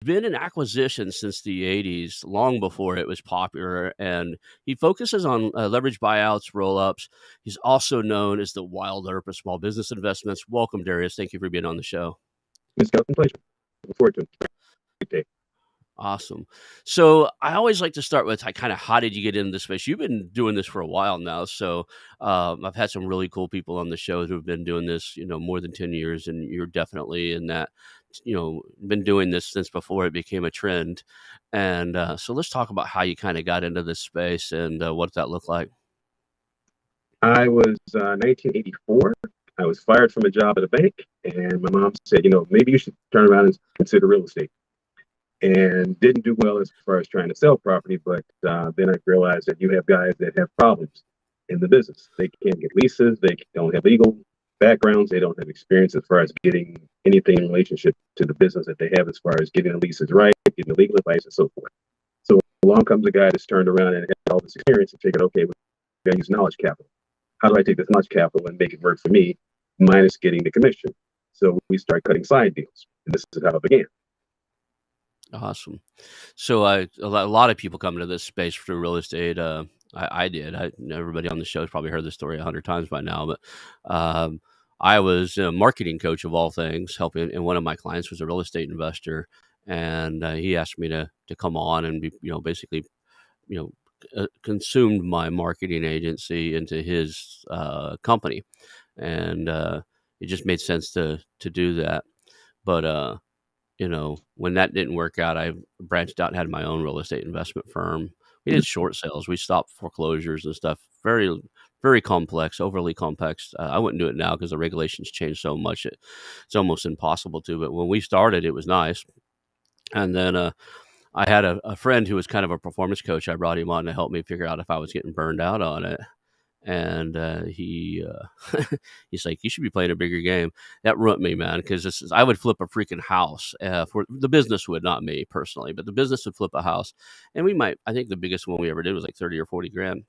been in acquisition since the 80s, long before it was popular, and he focuses on leverage buyouts, rollups. He's also known as the Wyatt Earp of small business investments. Welcome, Darius. Thank you for being on the show. It's a pleasure. Looking forward to it. Good day. Awesome. So I always like to start with how did you get into this space? You've been doing this for a while now. So I've had some really cool people on the show who've been doing this, more than 10 years. And you're definitely in that, been doing this since before it became a trend. And so let's talk about how you kind of got into this space and what that looked like. I was 1984. I was fired from a job at a bank. And my mom said, maybe you should turn around and consider real estate. And didn't do well as far as trying to sell property. But then I realized that you have guys that have problems in the business. They can't get leases. They don't have legal backgrounds. They don't have experience as far as getting anything in relationship to the business that they have as far as getting the leases right, getting the legal advice, and so forth. So along comes a guy that's turned around and had all this experience and figured, okay, we got to use knowledge capital. How do I take this knowledge capital and make it work for me, minus getting the commission? So we start cutting side deals. And this is how it began. Awesome. So a lot of people come into this space through real estate. I did. Everybody on the show has probably heard this story 100 times by now, but I was a marketing coach of all things, helping, and one of my clients was a real estate investor, and he asked me to come on and be, basically, consumed my marketing agency into his company, and it just made sense to do that. But when that didn't work out, I branched out and had my own real estate investment firm. We did short sales. We stopped foreclosures and stuff. Very, very complex, overly complex. I wouldn't do it now because the regulations changed so much. It's almost impossible to. But when we started, it was nice. And then I had a friend who was kind of a performance coach. I brought him on to help me figure out if I was getting burned out on it. And he's like, you should be playing a bigger game. That ruined me, man, because I would flip a freaking house for the business would, not me personally, but the business would flip a house. And I think the biggest one we ever did was like 30 or 40 grand.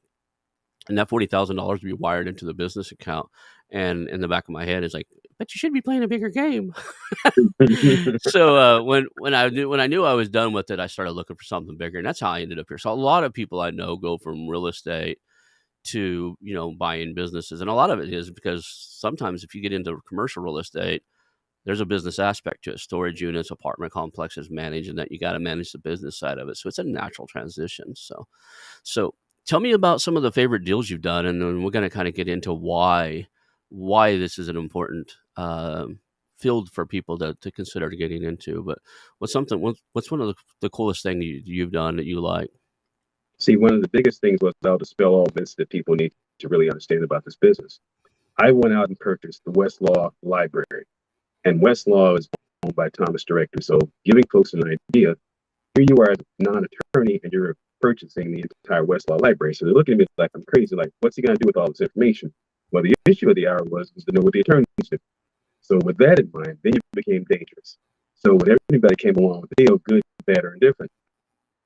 And that $40,000 would be wired into the business account. And in the back of my head is like, but you should be playing a bigger game. So when I knew I was done with it, I started looking for something bigger. And that's how I ended up here. So a lot of people I know go from real estate to, buying businesses. And a lot of it is because sometimes if you get into commercial real estate, there's a business aspect to it. Storage units, apartment complexes managed, and that you got to manage the business side of it. So it's a natural transition. So tell me about some of the favorite deals you've done. And then we're going to kind of get into why this is an important field for people to consider getting into. But what's one of the coolest things you've done that you like? See, one of the biggest things was I'll dispel all this that people need to really understand about this business. I went out and purchased the Westlaw Library, and Westlaw is owned by Thomas Director. So giving folks an idea, here you are as a non-attorney and you're purchasing the entire Westlaw Library. So they're looking at me like I'm crazy, like, what's he going to do with all this information? Well, the issue of the hour was to know what the attorneys did. So with that in mind, then it became dangerous. So when everybody came along with the deal, good, bad, or indifferent,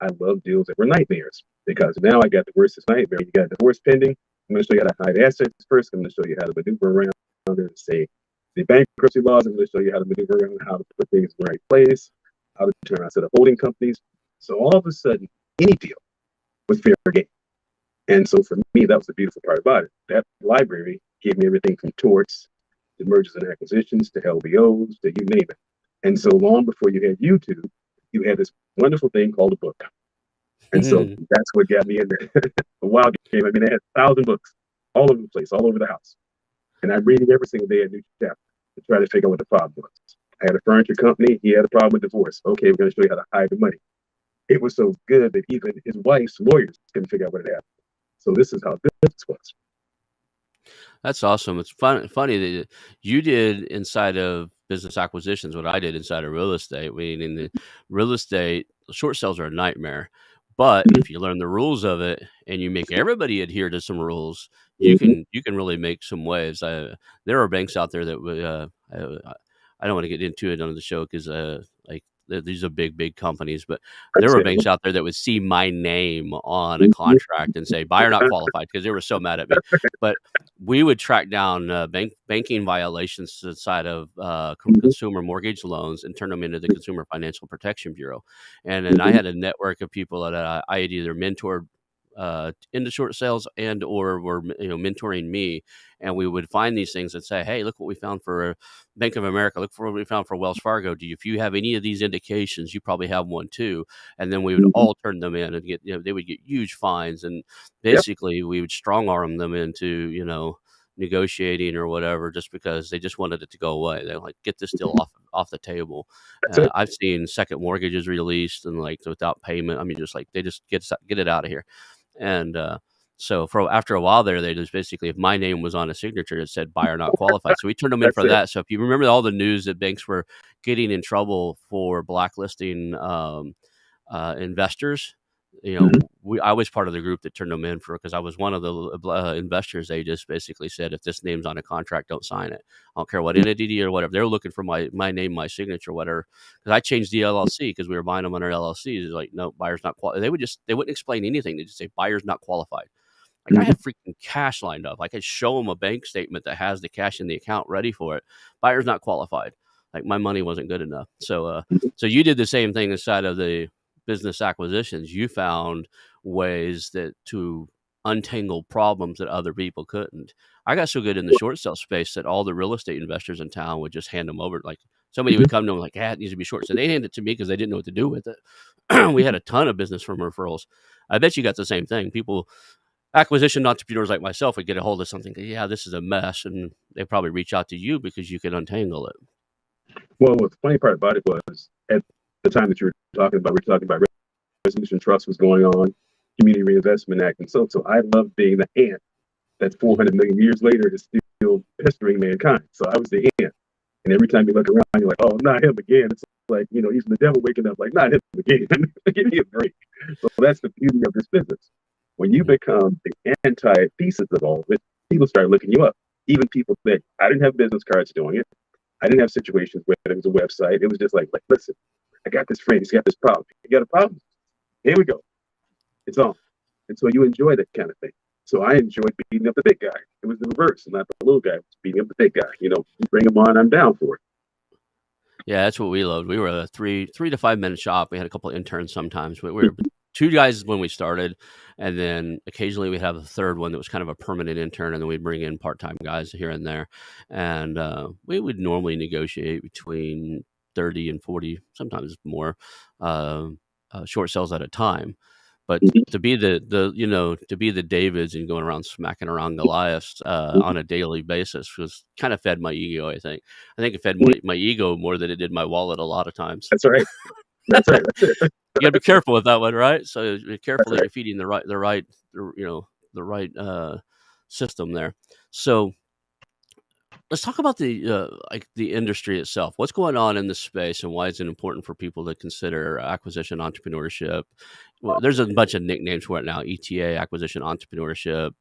I love deals that were nightmares. Because now I got the worstest nightmare. You got divorce pending. I'm going to show you how to hide assets first. I'm going to show you how to maneuver around and say the bankruptcy laws. I'm going to show you how to maneuver around how to put things in the right place, how to turn around a set of holding companies. So all of a sudden, any deal was fair game. And so for me, that was the beautiful part about it. That library gave me everything from torts to mergers and acquisitions to LBOs to you name it. And so long before you had YouTube, you had this wonderful thing called a book. And so that's what got me in there. A wild game. I mean, I had 1,000 books all over the place, all over the house. And I'm reading every single day a new chapter to try to figure out what the problem was. I had a furniture company. He had a problem with divorce. Okay, we're going to show you how to hide the money. It was so good that even his wife's lawyers couldn't figure out what had happened. So this is how good this was. That's awesome. It's funny that you did inside of business acquisitions what I did inside of real estate. I mean, in the real estate, short sales are a nightmare. But if you learn the rules of it and you make everybody adhere to some rules, you can really make some waves. There are banks out there that I don't want to get into it on the show because like these are big companies, but there were Understandable. banks out there that would see my name on a contract and say buyer not qualified because they were so mad at me. But we would track down banking violations inside of consumer mortgage loans and turn them into the Consumer Financial Protection Bureau. And then I had a network of people that I had either mentored into short sales and or were mentoring me, and we would find these things and say, hey, look what we found for Bank of America, look for what we found for Wells Fargo. If you have any of these indications, you probably have one too. And then we would all turn them in and get, they would get huge fines, and basically we would strong arm them into negotiating or whatever, just because they just wanted it to go away. They're like, get this deal off the table. I've seen second mortgages released and like without payment. I mean, just like they just get it out of here. And so after a while there, they just basically, if my name was on a signature, it said buyer not qualified. So we turned them in for that. So if you remember all the news that banks were getting in trouble for blacklisting investors, I was part of the group that turned them in because I was one of the investors. They just basically said, if this name's on a contract, don't sign it. I don't care what entity or whatever. They were looking for my name, my signature, whatever. Because I changed the LLC because we were buying them under LLCs. It's like, no, buyer's not qualified. They wouldn't explain anything. They just say buyer's not qualified. Like I had freaking cash lined up. I could show them a bank statement that has the cash in the account ready for it. Buyer's not qualified. Like my money wasn't good enough. So you did the same thing inside of the business acquisitions. You found ways to untangle problems that other people couldn't. I got so good in the short sale space that all the real estate investors in town would just hand them over. Like somebody would come to them like, it needs to be short. So they'd hand it to me because they didn't know what to do with it. We had a ton of business from referrals. I bet you got the same thing. People, acquisition entrepreneurs like myself, would get a hold of something. Yeah, this is a mess. And they probably reach out to you because you can untangle it. Well, the funny part about it was at the time that you were talking about, Resolution Trust was going on, Community Reinvestment Act, and so I love being the ant that 400 million years later is still pestering mankind. So I was the ant, and every time you look around, you're like, oh, not him again. It's like, even the devil waking up, like, not him again. Give me a break. So that's the beauty of this business. When you become the antithesis of all of it, people start looking you up. Even people that I didn't have business cards doing it. I didn't have situations where it was a website. It was just like, listen, I got this friend. He's got this problem. You got a problem? Here we go. It's on. And so you enjoy that kind of thing. So I enjoyed beating up the big guy. It was the reverse, not the little guy. It was beating up the big guy. You bring him on, I'm down for it. Yeah, that's what we loved. We were a 3 to 5 minute shop. We had a couple of interns sometimes. We were 2 guys when we started, and then occasionally we'd have a third one that was kind of a permanent intern, and then we'd bring in part-time guys here and there. And we would normally negotiate between 30 and 40, sometimes more, short sales at a time. But to be the Davids and going around smacking around Goliaths on a daily basis was kind of fed my ego. I think it fed my ego more than it did my wallet a lot of times. That's right. That's right. That's it. You got to be careful with that one, right? So be careful that you're feeding the right system there. So let's talk about the industry itself. What's going on in this space, and why is it important for people to consider acquisition entrepreneurship? Well, there's a bunch of nicknames for it now: ETA, acquisition entrepreneurship,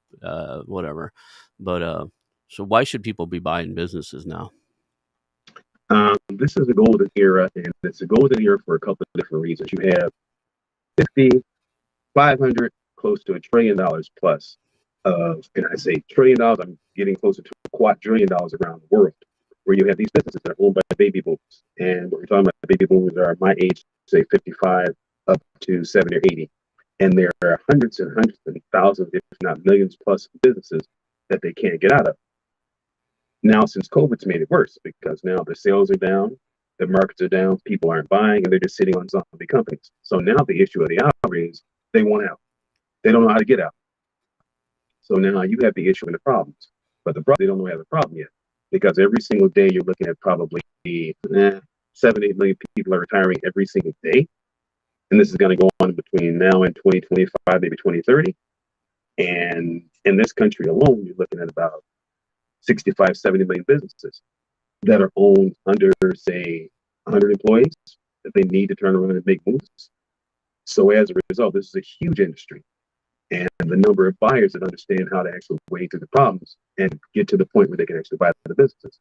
whatever. But so why should people be buying businesses now? This is a golden era, and it's a golden era for a couple of different reasons. You have 50, 500, close to $1 trillion plus of, and I say $1 trillion, I'm getting closer to $2 quadrillion around the world, where you have these businesses that are owned by baby boomers. And what we're talking about, baby boomers are my age, say 55 up to 70 or 80. And there are hundreds and thousands, if not millions plus businesses that they can't get out of. Now, since COVID's made it worse, because now the sales are down, the markets are down, people aren't buying, and they're just sitting on zombie companies. So now the issue of the hour is they want out. They don't know how to get out. So now you have the issue and the problems. But they don't know how to have the problem yet, because every single day you're looking at probably 7, 8 million people are retiring every single day. And this is going to go on between now and 2025, maybe 2030. And in this country alone, you're looking at about 65, 70 million businesses that are owned under, say, 100 employees that they need to turn around and make moves. So as a result, this is a huge industry. And the number of buyers that understand how to actually wade through the problems and get to the point where they can actually buy the businesses.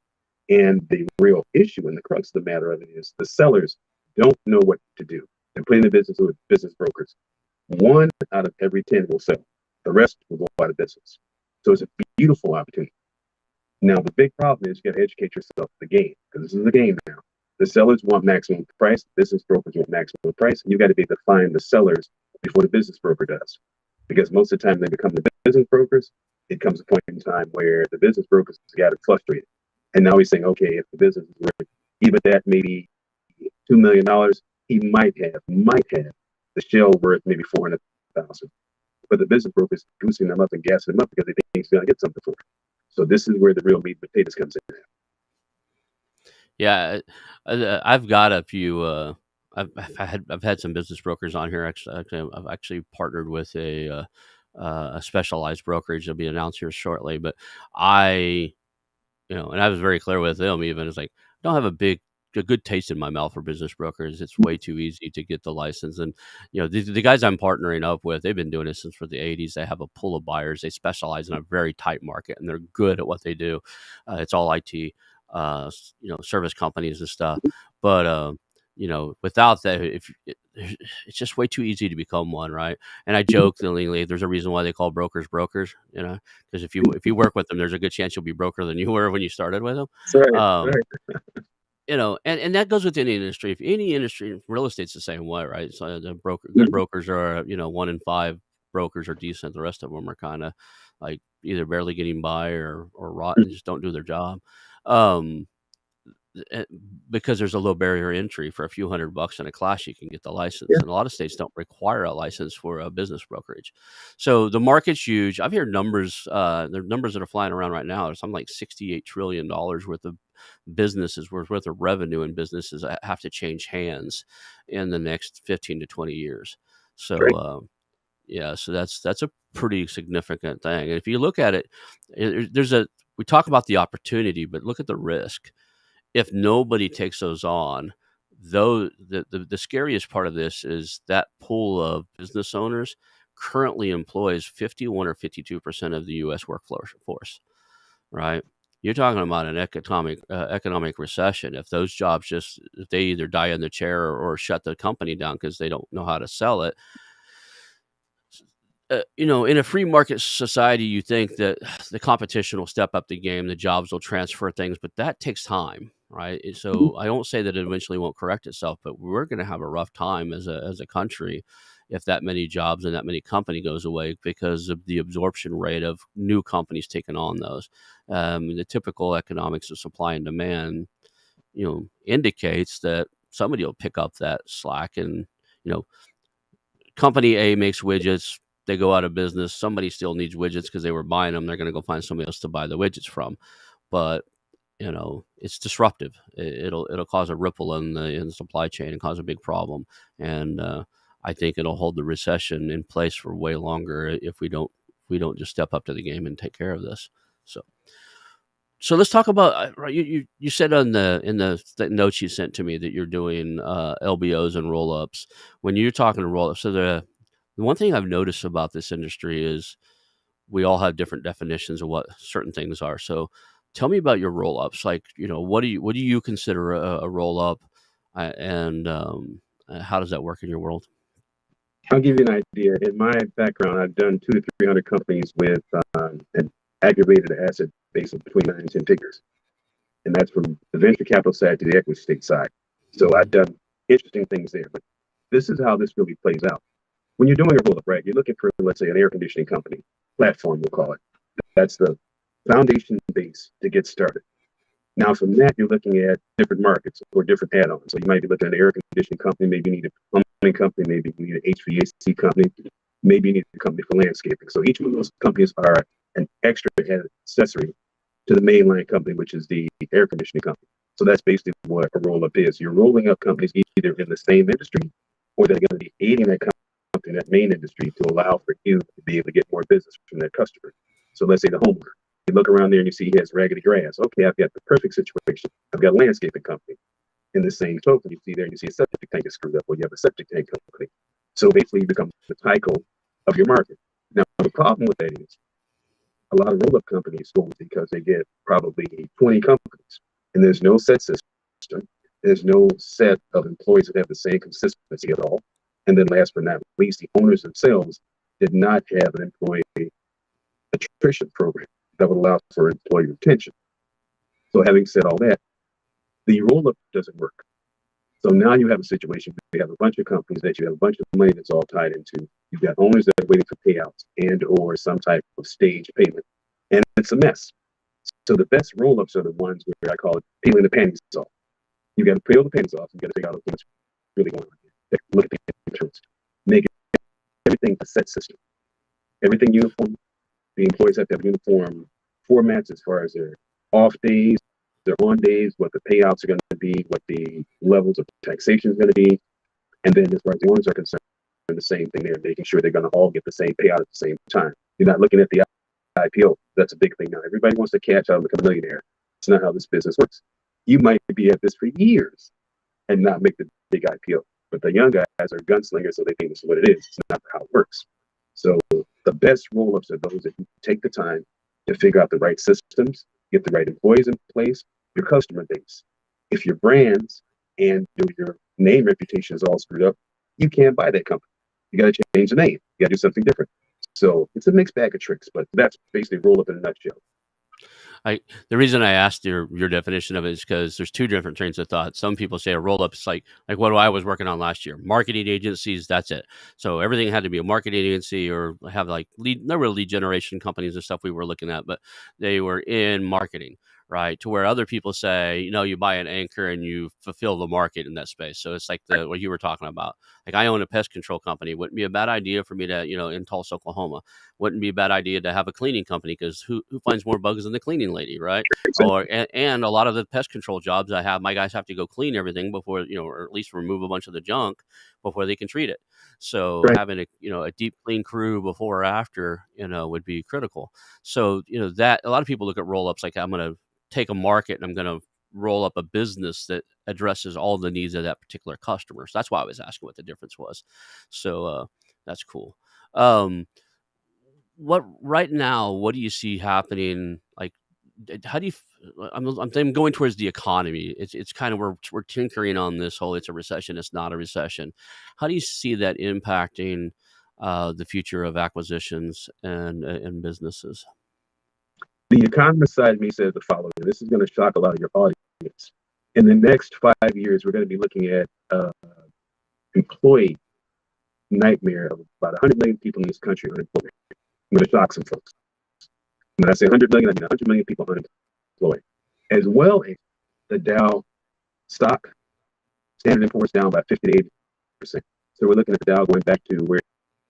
And the real issue and the crux of the matter of it is the sellers don't know what to do. They're putting the business with business brokers. 1 out of every 10 will sell. The rest will go out of business. So it's a beautiful opportunity. Now, the big problem is you got to educate yourself the game, because this is the game now. The sellers want maximum price. Business brokers want maximum price. And you got to be able to find the sellers before the business broker does. Because most of the time they become the business brokers, it comes a point in time where the business brokers got frustrated. And now he's saying, okay, if the business is worth even that maybe $2 million, he might have the shell worth maybe 400,000. But the business broker is goosing them up and gassing them up because they think he's going to get something for it. So this is where the real meat and potatoes comes in. Yeah, I've got a few. I've had some business brokers on here. I've actually partnered with a specialized brokerage that'll be announced here shortly. But I, and I was very clear with them. Even it's like I don't have a good taste in my mouth for business brokers. It's way too easy to get the license. And the guys I'm partnering up with, they've been doing it since for the 80s. They have a pool of buyers. They specialize in a very tight market, and they're good at what they do. It's all IT. Service companies and stuff. But without that, it's just way too easy to become one, right? And I jokingly, there's a reason why they call brokers, because if you work with them, there's a good chance you'll be broker than you were when you started with them. Right. And that goes with any industry. If any industry, real estate's the same way, right? So good brokers are, 1 in 5 brokers are decent. The rest of them are kind of like either barely getting by or rotten, just don't do their job. Because there's a low barrier entry. For a few $100 in a class, you can get the license. And a lot of states don't require a license for a business brokerage. So the market's huge. I've heard numbers, there are numbers that are flying around right now. There's something like $68 trillion worth of businesses, worth of revenue in businesses that have to change hands in the next 15 to 20 years. So, so that's a pretty significant thing. And if you look at it, we talk about the opportunity, but look at the risk. If nobody takes those on, though, the scariest part of this is that pool of business owners currently employs 51 or 52% of the U.S. workforce, right? You're talking about an economic recession. If those jobs if they either die in the chair or shut the company down because they don't know how to sell it. In a free market society, you think that the competition will step up the game, the jobs will transfer things, but that takes time, right? So I don't say that it eventually won't correct itself, but we're going to have a rough time as a country if that many jobs and that many company goes away because of the absorption rate of new companies taking on those. The typical economics of supply and demand, indicates that somebody will pick up that slack, and company A makes widgets. They go out of business. Somebody still needs widgets because they were buying them. They're going to go find somebody else to buy the widgets from. But it's disruptive. It'll cause a ripple in the supply chain and cause a big problem. And I think it'll hold the recession in place for way longer if we don't just step up to the game and take care of this. So let's talk about you said in the notes you sent to me that you're doing LBOs and rollups. When you're talking to rollups, so the one thing I've noticed about this industry is we all have different definitions of what certain things are. So tell me about your rollups. Like, what do you consider a rollup, and how does that work in your world? I'll give you an idea. In my background, I've done 200 to 300 companies with an aggregated asset base of between 9 and 10 figures. And that's from the venture capital side to the equity stake side. So I've done interesting things there. But this is how this really plays out. When you're doing a roll-up, right, you're looking for, let's say, an air conditioning company, platform, we'll call it. That's the foundation base to get started. Now, from that, you're looking at different markets or different add-ons. So you might be looking at an air conditioning company, maybe you need a plumbing company, maybe you need an HVAC company, maybe you need a company for landscaping. So each one of those companies are an extra accessory to the mainline company, which is the air conditioning company. So that's basically what a roll-up is. You're rolling up companies either in the same industry or they're going to be aiding that company in that main industry to allow for you to be able to get more business from that customer. So let's say the homeowner. You look around there and you see he has raggedy grass. Okay, I've got the perfect situation. I've got a landscaping company. In the same token, you see there, you see a septic tank is screwed up, or you have a septic tank company. So basically, you become the cycle of your market. Now, the problem with that is a lot of roll-up companies go because they get probably 20 companies, and there's no set system. There's no set of employees that have the same consistency at all. And then last but not least, the owners themselves did not have an employee attrition program that would allow for employee retention. So having said all that, the roll-up doesn't work. So now you have a situation where you have a bunch of companies that you have a bunch of money that's all tied into. You've got owners that are waiting for payouts and or some type of stage payment. And it's a mess. So the best roll-ups are the ones where I call it peeling the panties off. You got to peel the panties off. You got to figure out what's really going on here. Look at the insurance. Make everything a set system. Everything uniform. The employees have to have uniform formats as far as their off days, their on days, what the payouts are going to be, what the levels of taxation is going to be. And then as far as the owners are concerned, the same thing there, making sure they're going to all get the same payout at the same time. You're not looking at the IPO. That's a big thing now. Everybody wants to catch out and become a millionaire. It's not how this business works. You might be at this for years and not make the big IPO. But the young guys are gunslingers, so they think this is what it is. It's not how it works. So the best roll-ups are those that you take the time to figure out the right systems, get the right employees in place, your customer base. If your brands and your name reputation is all screwed up, you can't buy that company. You got to change the name. You got to do something different. So it's a mixed bag of tricks, but that's basically roll-up in a nutshell. The reason I asked your definition of it is because there's two different trains of thought. Some people say a roll-up is like what I was working on last year. Marketing agencies, that's it. So everything had to be a marketing agency or have like there were lead generation companies and stuff we were looking at, but they were in marketing, right? To where other people say, you buy an anchor and you fulfill the market in that space. So it's like what you were talking about. Like I own a pest control company. Wouldn't be a bad idea for me to, in Tulsa, Oklahoma. Wouldn't be a bad idea to have a cleaning company because who finds more bugs than the cleaning lady, right? And a lot of the pest control jobs I have, my guys have to go clean everything before, or at least remove a bunch of the junk before they can treat it. So having a deep clean crew before or after, would be critical. So, that a lot of people look at roll-ups like I'm going to take a market and I'm going to roll up a business that addresses all the needs of that particular customer. So that's why I was asking what the difference was. So that's cool. What do you see happening? Like, how do you, I'm going towards the economy. It's kind of, we're tinkering on this whole, it's a recession, it's not a recession. How do you see that impacting the future of acquisitions and businesses? The economist side of me says the following. This is going to shock a lot of your audience. In the next 5 years, we're going to be looking at employee nightmare of about 100 million people in this country unemployed. I'm going to shock some folks. When I say 100 million, I mean 100 million people unemployed, as well as the Dow stock, Standard & Poor's down by 50 to 80%. So we're looking at the Dow going back to where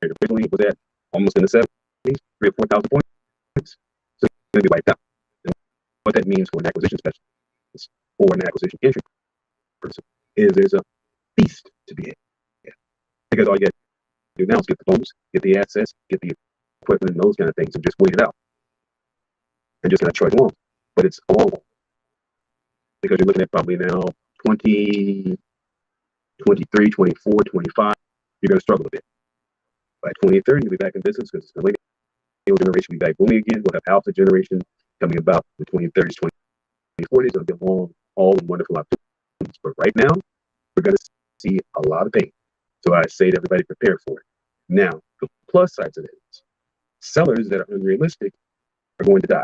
it originally was at, almost in the 70s, 3,000 or 4,000 points. So it's going to be wiped out. And what that means for an acquisition specialist or an acquisition entry person is there's a feast to be had. Because all you got to do now is get the phones, get the assets, get the equipment and those kind of things and just wait it out. And just kind of trudge along. But it's all because you're looking at probably now 20, 23, 24, 25, you're going to struggle a bit. By 2030, you'll be back in business because the millennial generation will be back booming again. We'll have alpha generation coming about the 2030s, 2040s. It'll be long, all wonderful opportunities. But right now, we're going to see a lot of pain. So I say to everybody, prepare for it. Now, the plus sides of it is sellers that are unrealistic are going to die.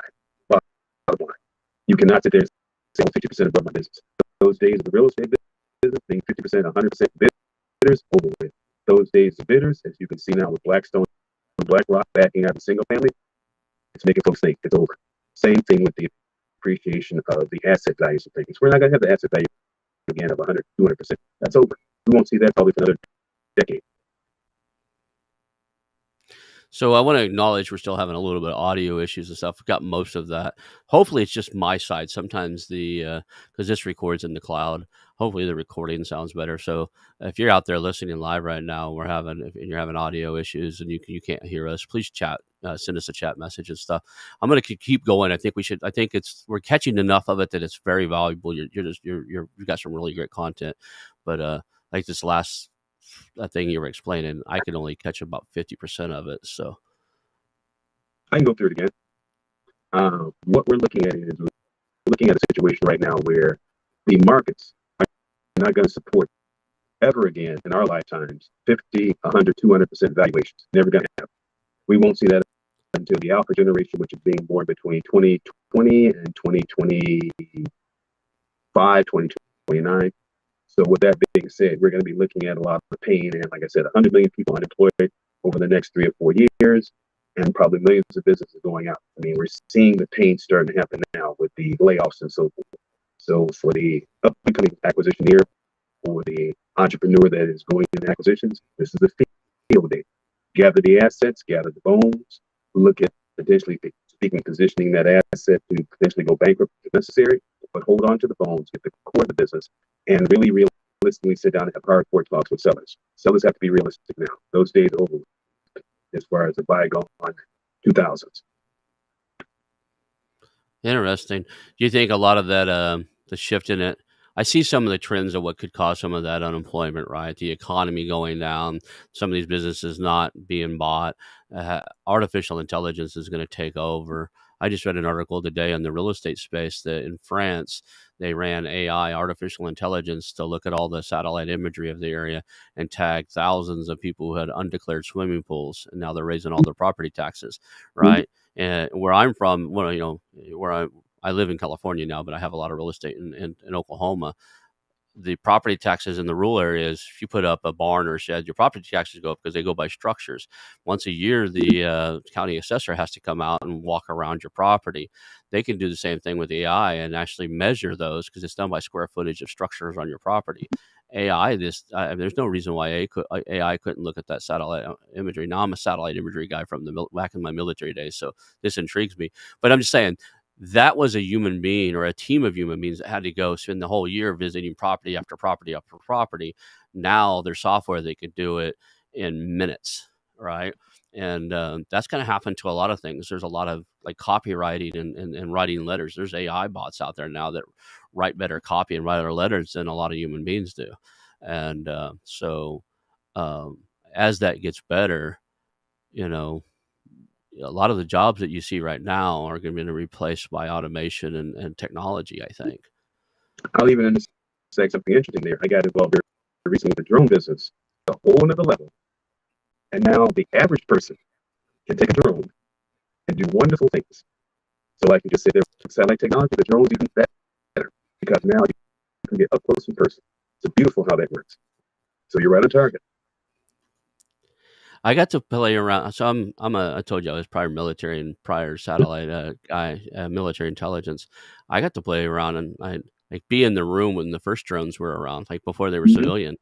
Bottom line. You cannot sit there and say, 50% above my business. Those days of the real estate business being 50%, 100% bidders, over with. Those days of bidders, as you can see now with Blackstone and BlackRock backing out the single family, it's making folks think it's over. Same thing with the appreciation of the asset values of things. We're not going to have the asset value again of 100, 200%. That's over. We won't see that probably for another decade. So I want to acknowledge we're still having a little bit of audio issues and stuff. We've got most of that. Hopefully it's just my side. Sometimes because this records in the cloud, hopefully the recording sounds better. So if you're out there listening live right now, and you're having audio issues and you can't hear us, please chat, send us a chat message and stuff. I'm going to keep going. I think we're catching enough of it that it's very valuable. You've got some really great content, but like this last thing you were explaining, I could only catch about 50% of it. So I can go through it again. What we're looking at is we're looking at a situation right now where the markets are not going to support ever again in our lifetimes 50, 100, 200% valuations. Never going to happen. We won't see that until the alpha generation, which is being born between 2020 and 2025, 2029. So with that being said, we're going to be looking at a lot of pain. And like I said, 100 million people unemployed over the next 3 or 4 years, and probably millions of businesses going out. I mean, we're seeing the pain starting to happen now with the layoffs and so forth. So for the upcoming acquisitioneer or the entrepreneur that is going into acquisitions, this is a field day. Gather the assets, gather the bones, look at potentially positioning that asset to potentially go bankrupt if necessary, but hold on to the bones, get the core of the business, and really realistically sit down and have hardcore talks with sellers. Sellers have to be realistic now. Those days are over as far as the bygone 2000s. Interesting. Do you think a lot of that, the shift in it, I see some of the trends of what could cause some of that unemployment, right? The economy going down, some of these businesses not being bought. Artificial intelligence is going to take over. I just read an article today on the real estate space that in France, they ran AI, artificial intelligence, to look at all the satellite imagery of the area and tag thousands of people who had undeclared swimming pools. And now they're raising all their property taxes, right? And where I'm from, well, you know, where I live in California now, but I have a lot of real estate in Oklahoma. The property taxes in the rural areas, if you put up a barn or a shed, your property taxes go up because they go by structures. Once a year, the county assessor has to come out and walk around your property. They can do the same thing with AI and actually measure those because it's done by square footage of structures on your property. AI, there's no reason why AI couldn't look at that satellite imagery. Now I'm a satellite imagery guy from back in my military days, so this intrigues me. But I'm just saying, that was a human being or a team of human beings that had to go spend the whole year visiting property after property after property. Now there's software that could do it in minutes, right? And that's going to happen to a lot of things. There's a lot of like copywriting and writing letters. There's AI bots out there now that write better copy and write better letters than a lot of human beings do. And so as that gets better, you know, a lot of the jobs that you see right now are going to be replaced by automation and technology, I think. I'll even say something interesting there. I got involved very recently with the drone business, a whole another level. And now the average person can take a drone and do wonderful things. So I can just say there's satellite technology, the drone's even better because now you can get up close in person. It's beautiful how that works. So you're right on target. I got to play around. So I told you I was prior military and prior satellite guy, military intelligence. I got to play around and I like be in the room when the first drones were around, like before they were civilian,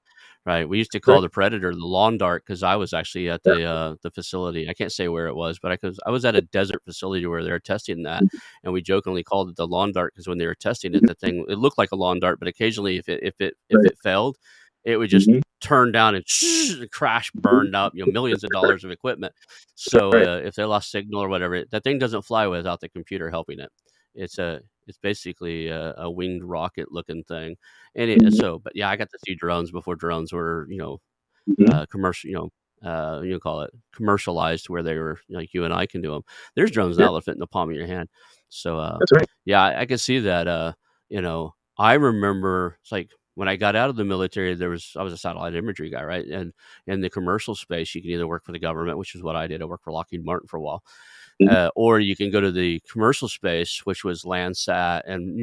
right? We used to call the Predator the lawn dart because I was actually at the facility. I can't say where it was, but I was at a desert facility where they were testing that, and we jokingly called it the lawn dart because when they were testing it, the thing it looked like a lawn dart, but occasionally if it failed, it would just turn down and crash, burned up, millions of dollars of equipment. So if they lost signal or whatever, that thing doesn't fly without the computer helping it. It's basically a winged rocket looking thing. And but yeah, I got to see drones before drones were, commercial, you call it commercialized where they were like you and I can do them. There's drones now that fit in the palm of your hand. So that's right. Yeah, I can see that. I remember it's like, when I got out of the military, I was a satellite imagery guy, right? And in the commercial space, you can either work for the government, which is what I did. I worked for Lockheed Martin for a while, or you can go to the commercial space, which was Landsat, and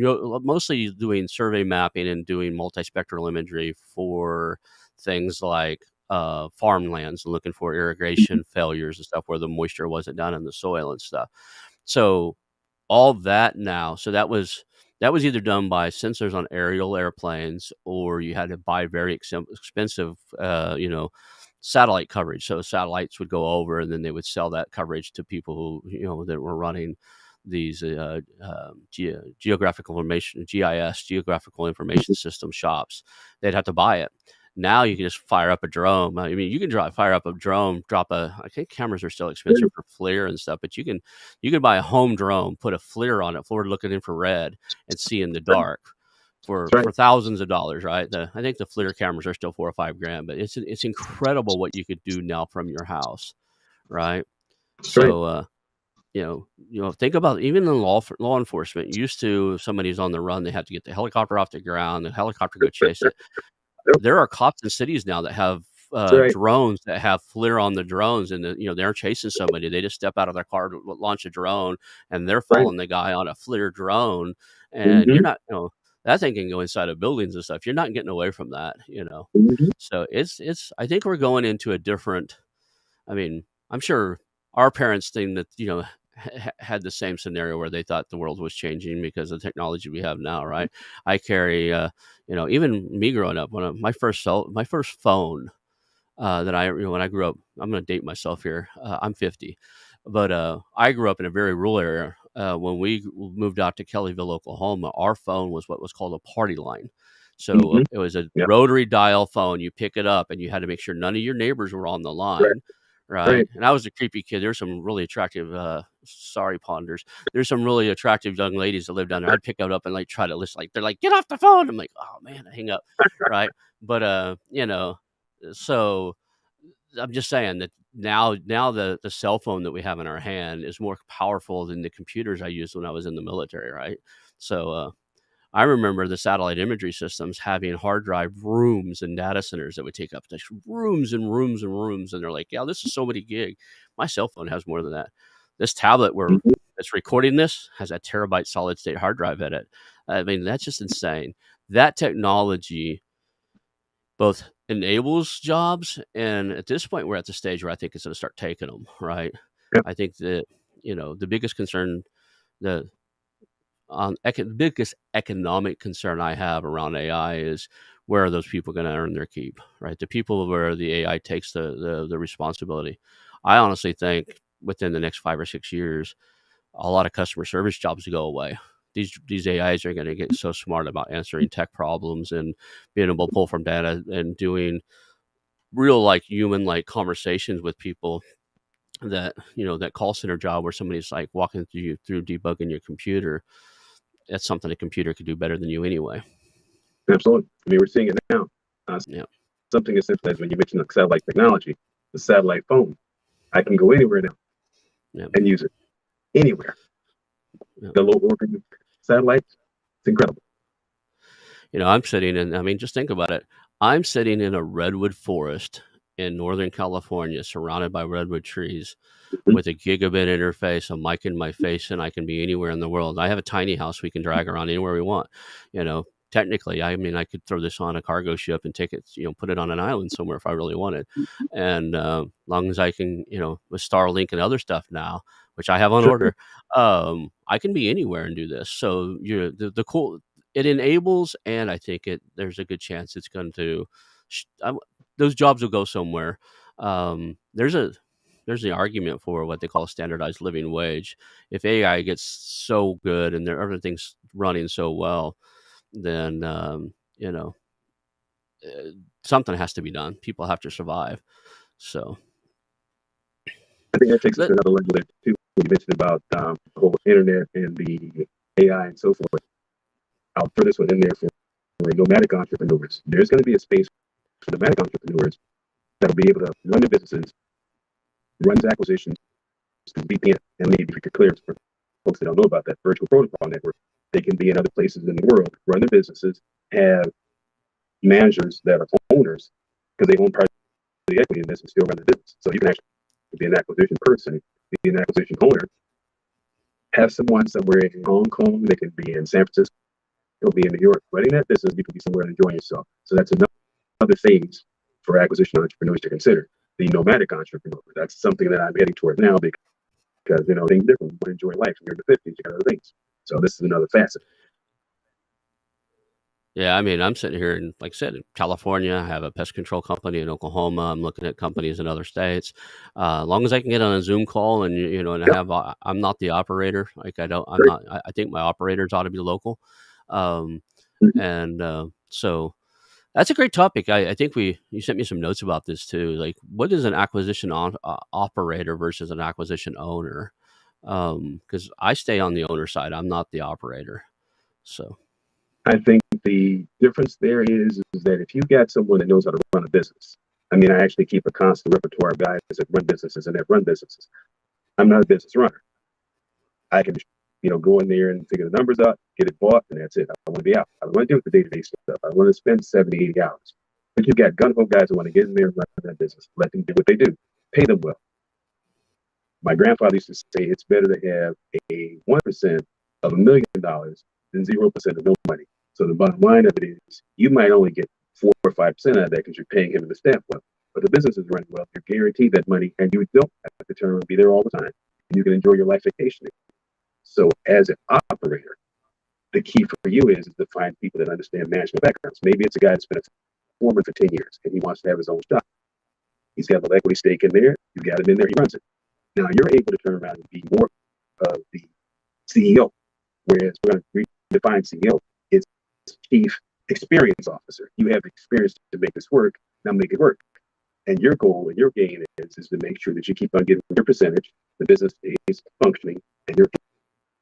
mostly doing survey mapping and doing multispectral imagery for things like farmlands and looking for irrigation failures and stuff where the moisture wasn't down in the soil and stuff. So all that now, so that was either done by sensors on aerial airplanes, or you had to buy very expensive, satellite coverage. So satellites would go over, and then they would sell that coverage to people who, that were running these geographical information system shops. They'd have to buy it. Now you can just fire up a drone. I mean, you can fire up a drone, I think cameras are still expensive for FLIR and stuff, but you can buy a home drone, put a FLIR on it, forward-looking infrared, and see in the dark for thousands of dollars, right? I think the FLIR cameras are still $4 or $5 grand, but it's incredible what you could do now from your house, right? So think about even in law enforcement. Used to, if somebody's on the run, they have to get the helicopter off the ground, the helicopter go chase it. Yep, There are cops in cities now that have that's right. drones that have FLIR on the drones, and they're chasing somebody. They just step out of their car to launch a drone, and they're Right. following the guy on a FLIR drone. And Mm-hmm. you're not, that thing can go inside of buildings and stuff. You're not getting away from that. Mm-hmm. So it's. I think we're going into a different. I mean, I'm sure our parents think that had the same scenario where they thought the world was changing because of the technology we have now, right? I carry, even me growing up, my first phone that when I grew up, I'm going to date myself here. I'm 50, but I grew up in a very rural area. When we moved out to Kellyville, Oklahoma, our phone was what was called a party line. So Mm-hmm. it was a Yep. rotary dial phone. You pick it up, and you had to make sure none of your neighbors were on the line. Right. Right. And I was a creepy kid. There's some really attractive, sorry, ponders. There's some really attractive young ladies that live down there. I'd pick it up and try to listen. They're like, get off the phone. I'm like, oh man, I hang up. Right. But, so I'm just saying that now the cell phone that we have in our hand is more powerful than the computers I used when I was in the military. Right. So, I remember the satellite imagery systems having hard drive rooms and data centers that would take up just rooms and rooms and rooms. And they're like, yeah, this is so many gig. My cell phone has more than that. This tablet Mm-hmm. that's recording this has a terabyte solid state hard drive in it. I mean, that's just insane. That technology both enables jobs, and at this point, we're at the stage where I think it's going to start taking them, right? Yep. I think that, the biggest concern, the biggest economic concern I have around AI is where are those people going to earn their keep, right? The people where the AI takes the responsibility. I honestly think within the next 5 or 6 years, a lot of customer service jobs will go away. These AIs are going to get so smart about answering tech problems and being able to pull from data and doing real human conversations with people, that that call center job where somebody's walking through debugging your computer. That's something a computer could do better than you anyway. Absolutely. I mean, we're seeing it now. Yeah. Something as simple as when you mentioned the satellite technology, the satellite phone. I can go anywhere now and use it anywhere. Yeah. The low orbit satellites, it's incredible. I'm sitting in, just think about it. I'm sitting in a redwood forest in Northern California, surrounded by redwood trees, Mm-hmm. with a gigabit interface, a mic in my face, and I can be anywhere in the world. I have a tiny house we can drag around anywhere we want. Technically, I could throw this on a cargo ship and take it, put it on an island somewhere if I really wanted. And long as I can, with Starlink and other stuff now, which I have on order, I can be anywhere and do this. So the cool, it enables, and I think there's a good chance it's going to, those jobs will go somewhere. There's the argument for what they call a standardized living wage. If AI gets so good and everything's running so well, then something has to be done. People have to survive. So I think that takes us to another level there too. You mentioned about the whole internet and the AI and so forth. I'll throw this one in there for nomadic entrepreneurs. There's going to be a space for nomadic entrepreneurs that'll be able to run their businesses, run acquisitions through VPN and maybe clearance for folks that don't know about that virtual protocol network. They can be in other places in the world, run their businesses, have managers that are owners because they own part of the equity in this and still run the business. So you can actually be an acquisition person, be an acquisition owner, have someone somewhere in Hong Kong, they can be in San Francisco, be in New York, running that business. You can be somewhere and enjoying yourself. So that's another phase for acquisition entrepreneurs to consider. The nomadic entrepreneur. That's something that I'm heading toward now because things different. We enjoy life. You're in the 50s, you got other things. So this is another facet. Yeah, I'm sitting here in, like I said, in California. I have a pest control company in Oklahoma. I'm looking at companies in other states. As long as I can get on a Zoom call and I'm not the operator. I think my operators ought to be local. So that's a great topic. I think you sent me some notes about this too. What is an acquisition operator versus an acquisition owner? Because I stay on the owner side. I'm not the operator. So I think the difference there is that if you got someone that knows how to run a business, I actually keep a constant repertoire of guys that run businesses and have run businesses. I'm not a business runner. I can, go in there and figure the numbers out, get it bought, and that's it. I want to be out. I don't want to do the day-to-day stuff. I want to spend 70, 80 hours. But you've got gun-ho guys who want to get in there and run that business. Let them do what they do. Pay them well. My grandfather used to say it's better to have a 1% of $1 million than 0% of no money. So the bottom line of it is you might only get 4 or 5% out of that because you're paying him and the staff well. But the business is running well. You're guaranteed that money, and you don't have to turn around and be there all the time. And you can enjoy your life vacationing. So as an operator, the key for you is to find people that understand management backgrounds. Maybe it's a guy that's been a foreman for 10 years, and he wants to have his own shop. He's got a little equity stake in there. You've got him in there. He runs it. Now you're able to turn around and be more of the CEO, whereas we're going to redefine CEO is Chief Experience Officer. You have experience to make this work. Now make it work. And your goal and your gain is to make sure that you keep on getting your percentage, the business stays functioning, and you're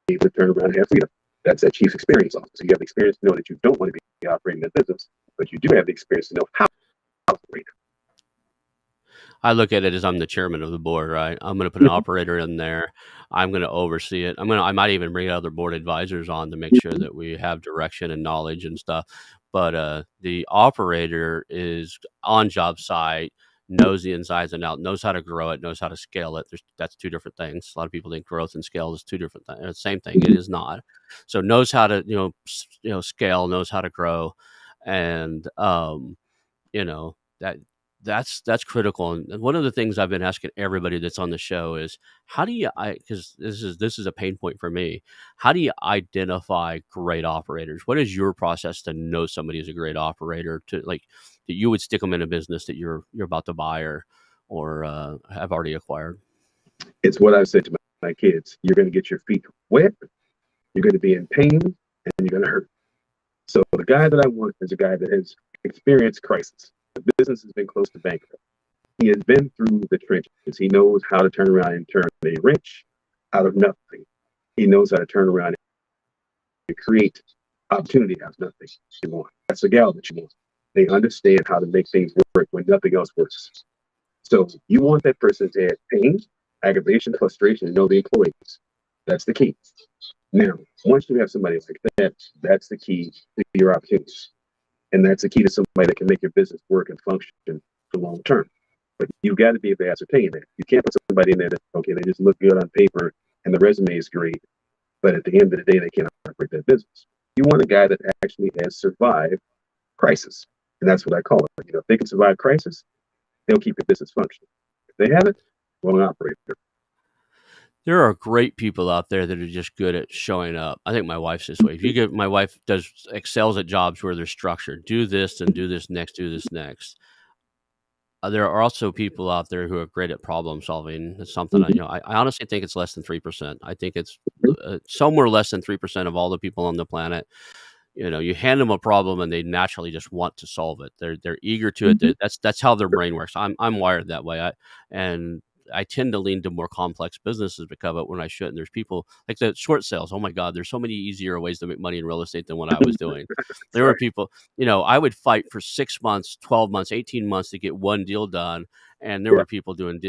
able to turn around and have freedom. That's that Chief Experience Officer. You have the experience to know that you don't want to be operating that business, but you do have the experience to know how to operate. I look at it as I'm the chairman of the board, right? I'm going to put an operator in there. I'm going to oversee it. I might even bring other board advisors on to make sure that we have direction and knowledge and stuff. But the operator is on job site, knows the insides and outs, knows how to grow it, knows how to scale it. That's two different things. A lot of people think growth and scale is two different things. It's the same thing. It is not. So knows how to, scale, knows how to grow. And, that's critical. And one of the things I've been asking everybody that's on the show is how do you, because this is a pain point for me. How do you identify great operators? What is your process to know somebody is a great operator, to like that you would stick them in a business that you're about to buy or have already acquired? It's what I said to my kids. You're going to get your feet wet. You're going to be in pain, and you're going to hurt. So the guy that I want is a guy that has experienced crisis. The business has been close to bankrupt. He has been through the trenches. He knows how to turn around and turn a wrench out of nothing. He knows how to turn around and create opportunity out of nothing. You want. That's the gal that you want. They understand how to make things work when nothing else works. So you want that person to have pain, aggravation, frustration, and know the employees. That's the key. Now, once you have somebody like that, that's the key to your opportunities. And that's the key to somebody that can make your business work and function for long term. But you've got to be able to ascertain that. You can't put somebody in there that, okay, they just look good on paper and the resume is great, but at the end of the day, they can't operate that business. You want a guy that actually has survived crisis. And that's what I call it. If they can survive crisis, they'll keep your business functioning. If they haven't, won't operate. There are great people out there that are just good at showing up. I think my wife's this way. My wife excels at jobs where they're structured. Do this and do this next, do this next. There are also people out there who are great at problem solving. It's something I honestly think it's less than 3%. I think it's somewhere less than 3% of all the people on the planet. You hand them a problem and they naturally just want to solve it. They're eager to it. That's how their brain works. I'm wired that way. I tend to lean to more complex businesses because of it when I shouldn't. There's people like the short sales. Oh my God, there's so many easier ways to make money in real estate than what I was doing. There were people, I would fight for 6 months, 12 months, 18 months to get one deal done. And there were people doing,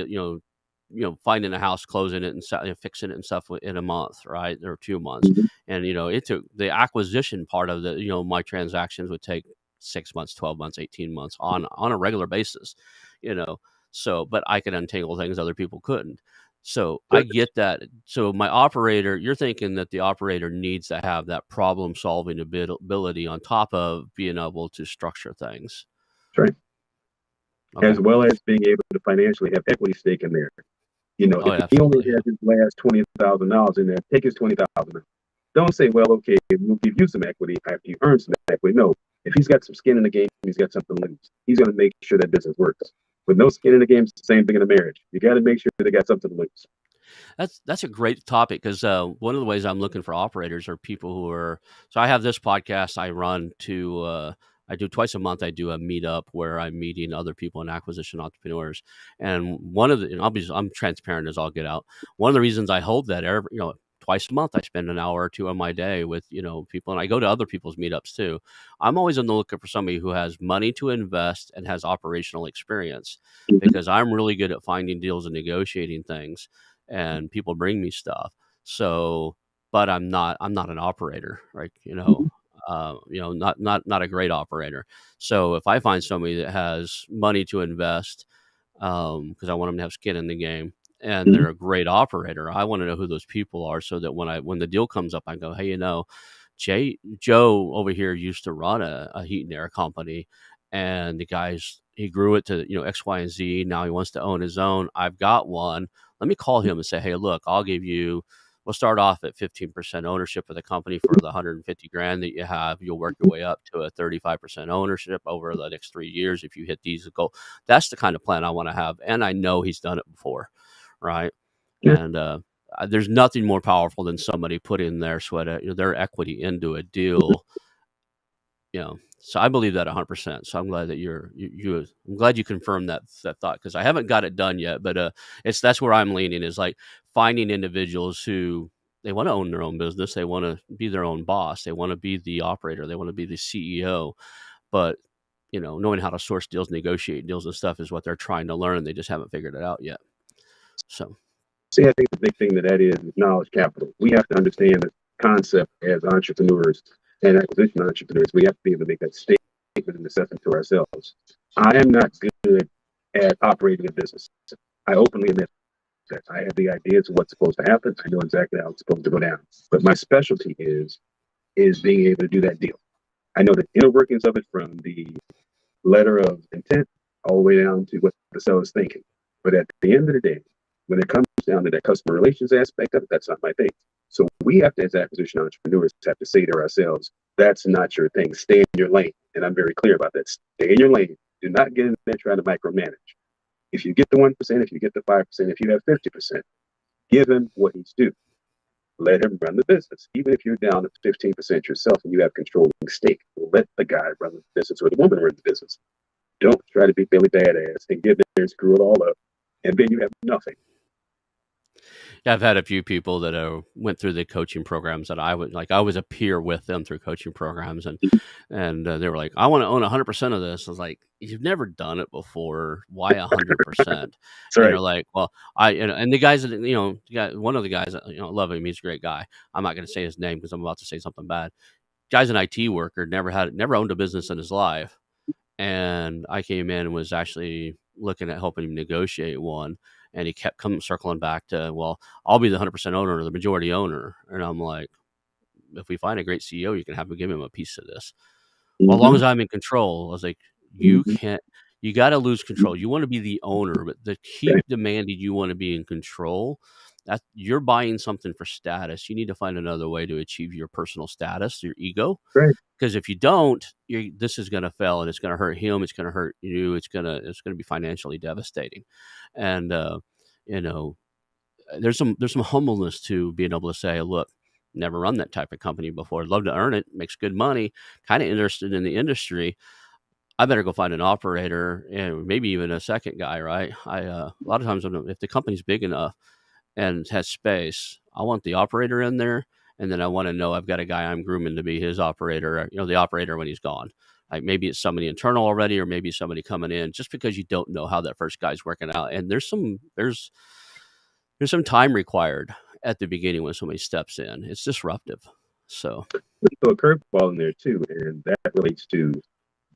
finding a house, closing it and fixing it and stuff in a month, right? Or 2 months. And, it took the acquisition part of the, my transactions would take 6 months, 12 months, 18 months on a regular basis, So, but I could untangle things other people couldn't. So I get that. So my operator, you're thinking that the operator needs to have that problem solving ability on top of being able to structure things. That's right. Okay. As well as being able to financially have equity stake in there. If he only has his last $20,000 in there, take his $20,000. Don't say, well, okay, we'll give you some equity after you earn some equity. No, if he's got some skin in the game, he's got something to lose. He's going to make sure that business works. With no skin in the game, it's the same thing in a marriage. You got to make sure they got something to lose. That's a great topic because one of the ways I'm looking for operators are people who are. So I have this podcast I run to. I do twice a month. I do a meetup where I'm meeting other people in acquisition entrepreneurs, and one of the. I'm transparent as all get out. One of the reasons I hold that twice a month, I spend an hour or two on my day with, people, and I go to other people's meetups too. I'm always on the lookout for somebody who has money to invest and has operational experience because I'm really good at finding deals and negotiating things, and people bring me stuff. So, but I'm not an operator, right? Not a great operator. So if I find somebody that has money to invest, because I want them to have skin in the game, and Mhm. they're a great operator, I want to know who those people are, so that when the deal comes up, I go, hey, Joe over here used to run a heat and air company, and he grew it to X, Y, and Z. Now he wants to own his own. I've got one. Let me call him and say, hey, look, we'll start off at 15% ownership of the company for the 150 grand that you have. You'll work your way up to a 35% ownership over the next 3 years if you hit these goals. That's the kind of plan I want to have, and I know he's done it before, right? Yeah. And there's nothing more powerful than somebody putting their their equity into a deal. So I believe that 100%. So I'm glad that I'm glad you confirmed that thought, because I haven't got it done yet, but that's where I'm leaning, is like finding individuals who they want to own their own business, they want to be their own boss, they want to be the operator, they want to be the CEO, but knowing how to source deals, negotiate deals and stuff is what they're trying to learn. They just haven't figured it out yet. So. See, I think the big thing that is knowledge capital. We have to understand the concept as entrepreneurs and acquisition entrepreneurs. We have to be able to make that statement and assessment to ourselves. I am not good at operating a business. I openly admit that. I have the ideas of what's supposed to happen. I know exactly how it's supposed to go down. But my specialty is being able to do that deal. I know the inner workings of it, from the letter of intent all the way down to what the seller's thinking. But at the end of the day, when it comes down to that customer relations aspect of it, that's not my thing. So we have to, as acquisition entrepreneurs, have to say to ourselves, that's not your thing. Stay in your lane. And I'm very clear about that. Stay in your lane. Do not get in there trying to micromanage. If you get the 1%, if you get the 5%, if you have 50%, give him what he's due. Let him run the business. Even if you're down to 15% yourself and you have controlling stake, let the guy run the business, or the woman run the business. Don't try to be Billy Badass and get there and screw it all up, and then you have nothing. Yeah, I've had a few people that went through the coaching programs that I was a peer with them through coaching programs, and they were like, I want to own 100% of this. I was like, you've never done it before. Why 100%? That's And right. they're like, well, and the guys that, one of the guys, love him. He's a great guy. I'm not going to say his name because I'm about to say something bad. Guy's an IT worker, never owned a business in his life. And I came in and was actually looking at helping him negotiate one. And he kept circling back to, well, I'll be the 100% owner or the majority owner. And I'm like, if we find a great CEO, you can give him a piece of this. Well, as long Mm-hmm. as I'm in control. I was like, Mm-hmm. you got to lose control. You want to be the owner, but to keep Okay. demanding you want to be in control, that you're buying something for status. You need to find another way to achieve your personal status, your ego. Right. Because if you don't, this is going to fail, and it's going to hurt him. It's going to hurt you. It's going to be financially devastating. And you know, there's some humbleness to being able to say, look, never run that type of company before. I'd love to earn it. Makes good money. Kind of interested in the industry. I better go find an operator and maybe even a second guy, right? A lot of times if the company's big enough and has space, I want the operator in there, and then I want to know I've got a guy I'm grooming to be his operator, the operator when he's gone. Like maybe it's somebody internal already, or maybe somebody coming in, just because you don't know how that first guy's working out. And there's some time required at the beginning when somebody steps in. It's disruptive. So So a curveball in there too, and that relates to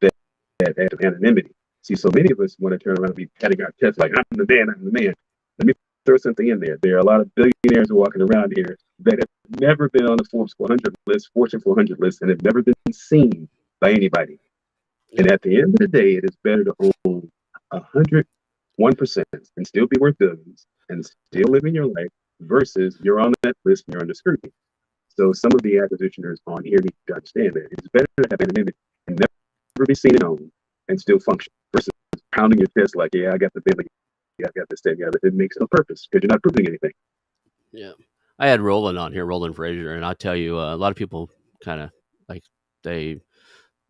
that, that act of anonymity. See, so many of us want to turn around and be patting our chest like, I'm the man, I'm the man. Let me throw something in there. There are a lot of billionaires walking around here that have never been on the Forbes 400 list, Fortune 400 list, and have never been seen by anybody. And at the end of the day, it is better to own 101% and still be worth billions and still living your life versus you're on that list and you're under scrutiny. So some of the acquisitioners on here need to understand that it's better to have anonymity and never be seen and owned and still function versus pounding your chest like, yeah, I got the Bentley, yeah, I got this, thing. Yeah, it makes no purpose because you're not proving anything. yeah, I had Roland on here, Roland Frazier, and I tell you, a lot of people kind of like they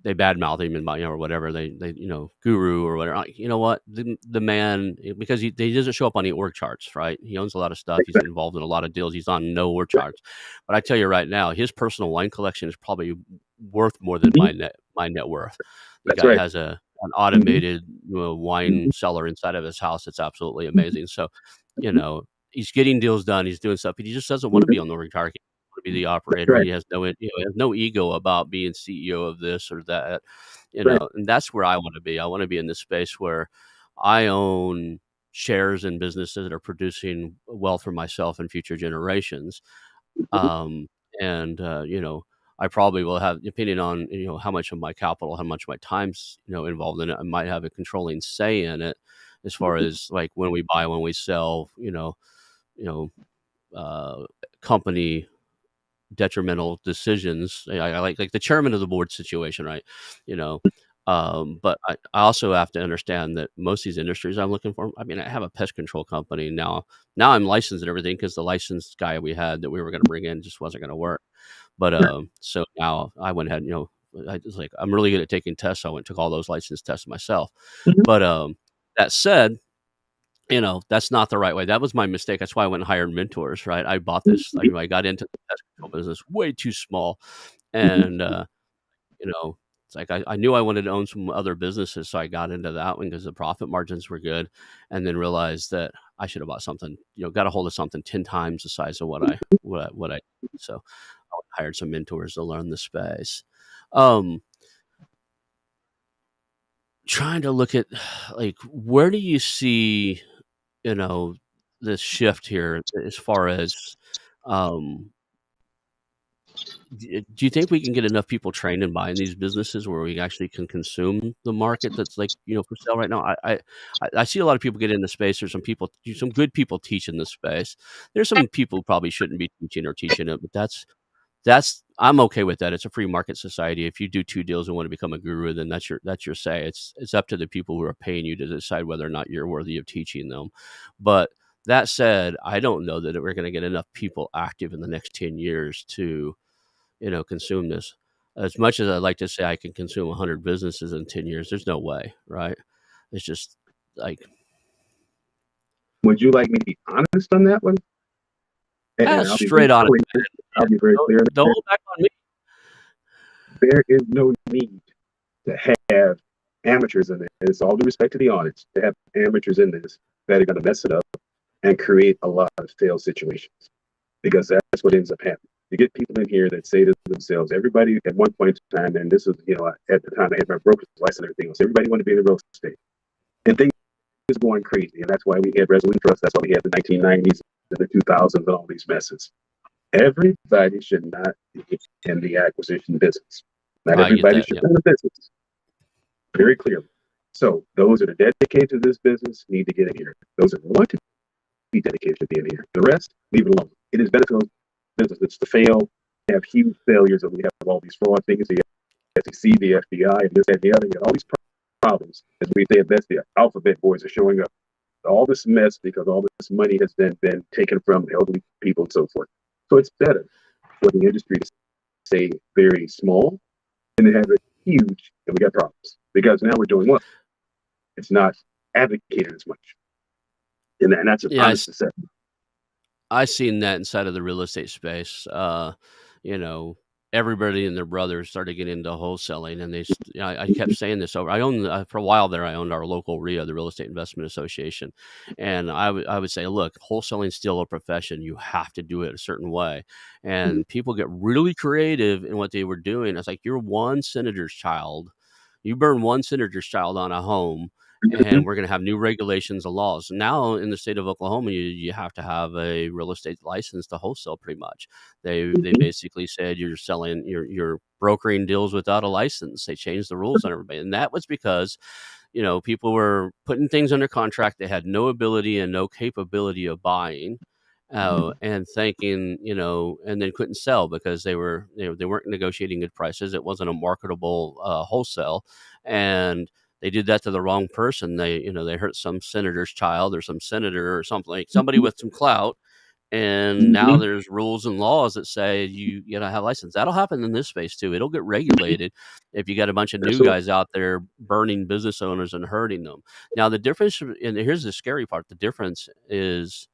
badmouth him and or whatever they guru or whatever. You know what, the man, because he doesn't show up on the org charts, right? He owns a lot of stuff. He's involved in a lot of deals. He's on no org charts. But I tell you right now, his personal wine collection is probably worth more than Mm-hmm. my net worth. The That's guy right. has an Mm-hmm. automated wine cellar inside of his house. It's absolutely amazing. So, you know, he's getting deals done. He's doing stuff, but he just doesn't want to be on the hierarchy. He doesn't want to be the operator. Right. He has no, has no ego about being CEO of this or that, Right. and that's where I want to be. I want to be in this space where I own shares in businesses that are producing wealth for myself and future generations. Um, and I probably will have, depending on how much of my capital, how much of my time's involved in it, I might have a controlling say in it, as far as like when we buy, when we sell, you know, company detrimental decisions. I like the chairman of the board situation, right? You know, but I also have to understand that most of these industries I'm looking for. I mean, I have a pest control company now. Now I'm licensed and everything because the licensed guy we had that we were going to bring in just wasn't going to work. But so now I went ahead. I was like, I'm really good at taking tests. So I went and took all those license tests myself. Mhm. But that said, that's not the right way. That was my mistake. That's why I went and hired mentors, right? I bought this. I got into the pest control business way too small, and it's like I knew I wanted to own some other businesses, so I got into that one because the profit margins were good, and then realized that I should have bought something. Got a hold of something 10 times the size of what I. So I hired some mentors to learn the space. Trying to look at like where do you see this shift here as far as um do you think we can get enough people trained in buying these businesses where we actually can consume the market that's like for sale right now? I see a lot of people get in the space. There's some good people teach in this space. There's some people who probably shouldn't be teaching it, but that's I'm okay with that. It's a free market society. If you do 2 deals and want to become a guru, then that's your say. It's up to the people who are paying you to decide whether or not you're worthy of teaching them. But that said, I don't know that we're going to get enough people active in the next 10 years to, consume this. As much as I'd like to say I can consume 100 businesses in 10 years, there's no way, right? It's just like Would you like me to be honest on that one? And I'll be very straight on. clear. I'll be very clear. Don't hold back on me. There is no need to have amateurs in it. It's all due respect to the audience to have amateurs in this that are going to mess it up and create a lot of failed situations, because that's what ends up happening. You get people in here that say to themselves, everybody at one point in time, and this is, at the time I had my broker's license and everything else, everybody wanted to be in the real estate. And things is going crazy. And that's why we had Resolute Trust. That's why we had the 1990s and the 2000s and all these messes. Everybody should not be in the acquisition business. Not everybody should be in the business. Very clearly. So those that are dedicated to this business need to get in here. Those that want to be dedicated to being here. The rest, leave it alone. It is better for those businesses to fail, have huge failures, and we have all these fraud things, the SEC, the FBI, and this, that, and the other, and all these problems. As we say, that's the alphabet boys are showing up. All this mess because all this money has then been taken from elderly people and so forth. So it's better for the industry to stay very small than to have it huge and we got problems. Because now we're doing what? It's not advocated as much. And that's an honest assessment. I've seen that inside of the real estate space. Everybody and their brothers started getting into wholesaling, and I kept saying this over. I owned for a while there. I owned our local RIA, the Real Estate Investment Association, and I would say, look, wholesaling is still a profession. You have to do it a certain way, and people get really creative in what they were doing. It's like you're one senator's child. You burn one senator's child on a home. And we're going to have new regulations and laws. Now in the state of Oklahoma, you have to have a real estate license to wholesale. Pretty much, they basically said you're brokering deals without a license. They changed the rules on everybody, and that was because people were putting things under contract they had no ability and no capability of buying. And thinking, and then couldn't sell because they weren't negotiating good prices. It wasn't a marketable wholesale, and they did that to the wrong person. They hurt some senator's child or some senator or something, like somebody with some clout. And now there's rules and laws that say you have a license. That'll happen in this space too. It'll get regulated if you got a bunch of new guys out there burning business owners and hurting them. Now the difference, and here's the scary part, the difference is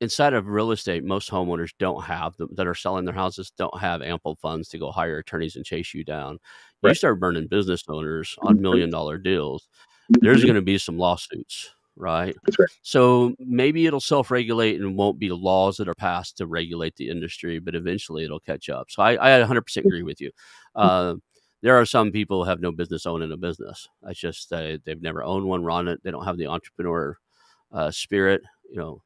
inside of real estate, most homeowners that are selling their houses don't have ample funds to go hire attorneys and chase you down. You start burning business owners on $1 million deals, there's going to be some lawsuits. right? That's right. So maybe it'll self-regulate and won't be laws that are passed to regulate the industry, but eventually it'll catch up. So I 100% agree with you. Uh, there are some people who have no business owning a business. That's just they've never owned one, run it. They don't have the entrepreneur spirit.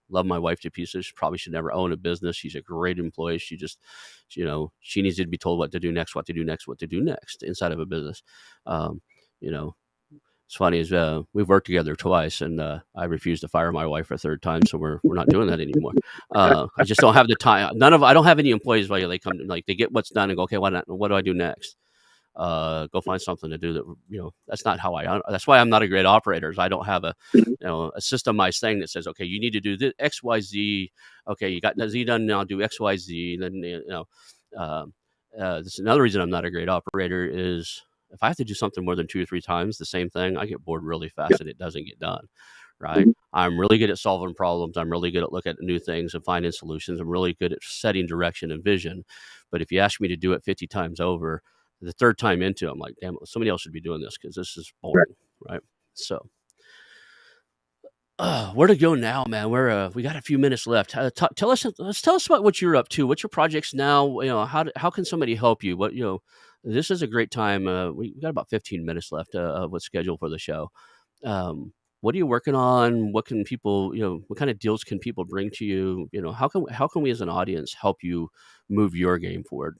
Love my wife to pieces. She probably should never own a business. She's a great employee. She just, she needs to be told what to do next, what to do next, what to do next inside of a business. Um, you know, it's funny is we've worked together twice, and I refused to fire my wife a third time, so we're not doing that anymore. I just don't have the time. I don't have any employees like they come like they get what's done and go, okay, what do I do next? Go find something to do that. That's not how that's why I'm not a great operator. Is I don't have a systemized thing that says, okay, you need to do this X, Y, Z. Okay, you got Z done, now do X, Y, Z. Then this is another reason I'm not a great operator is if I have to do something more than 2 or 3 times the same thing, I get bored really fast and it doesn't get done. Right. I'm really good at solving problems. I'm really good at looking at new things and finding solutions. I'm really good at setting direction and vision. But if you ask me to do it 50 times over, the third time into it, I'm like, damn, somebody else should be doing this because this is boring. Right. So where to go now, man? We got a few minutes left. Tell us about what you're up to. What's your projects now? How can somebody help you? This is a great time. We got about 15 minutes left of what's scheduled for the show. What are you working on? What can people, what kind of deals can people bring to you? How can we as an audience help you move your game forward?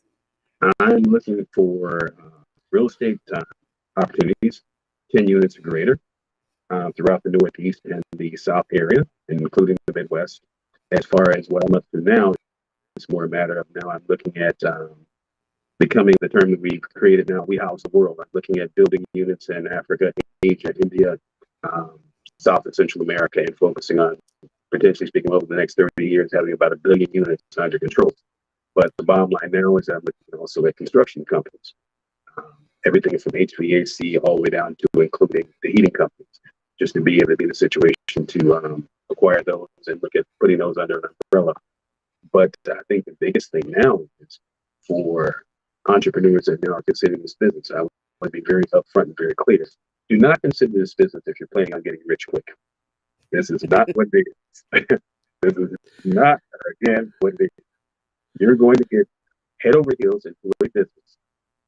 I'm looking for real estate opportunities, 10 units or greater, throughout the Northeast and the South area, including the Midwest. As far as what I'm up to now, it's more a matter of now I'm looking at becoming the term that we've created now, we house the world. I'm looking at building units in Africa, Asia, India, South and Central America, and focusing on, potentially speaking, over the next 30 years, having about 1 billion units under control. But the bottom line now is I'm looking also at construction companies. Everything from HVAC all the way down to including the heating companies, just to be able to be in a situation to acquire those and look at putting those under an umbrella. But I think the biggest thing now is for entrepreneurs that now are considering this business. I want to be very upfront and very clear. Do not consider this business if you're planning on getting rich quick. This is not what it is. This is not, again, what it is. You're going to get head over heels into a business.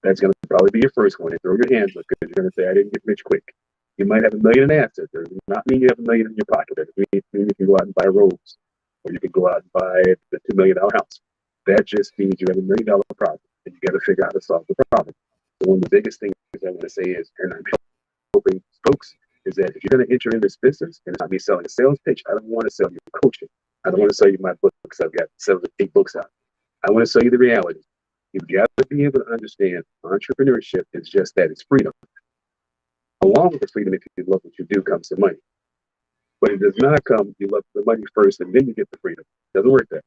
That's going to probably be your first one and throw your hands up because you're going to say, I didn't get rich quick. You might have $1 million in assets. It does not mean you have $1 million in your pocket. It means you can go out and buy robes, or you can go out and buy the $2 million house. That just means you have $1 million problem and you got to figure out how to solve the problem. So one of the biggest things I want to say is, and I'm helping folks, is that if you're going to enter in this business, and it's not me selling a sales pitch, I don't want to sell you coaching. I don't want to sell you my books. I've got 7 or 8 books out. I want to sell you the reality. You've got to be able to understand entrepreneurship is just that. It's freedom. Along with the freedom, if you love what you do, comes the money. But it does not come, you love the money first and then you get the freedom. It doesn't work that way.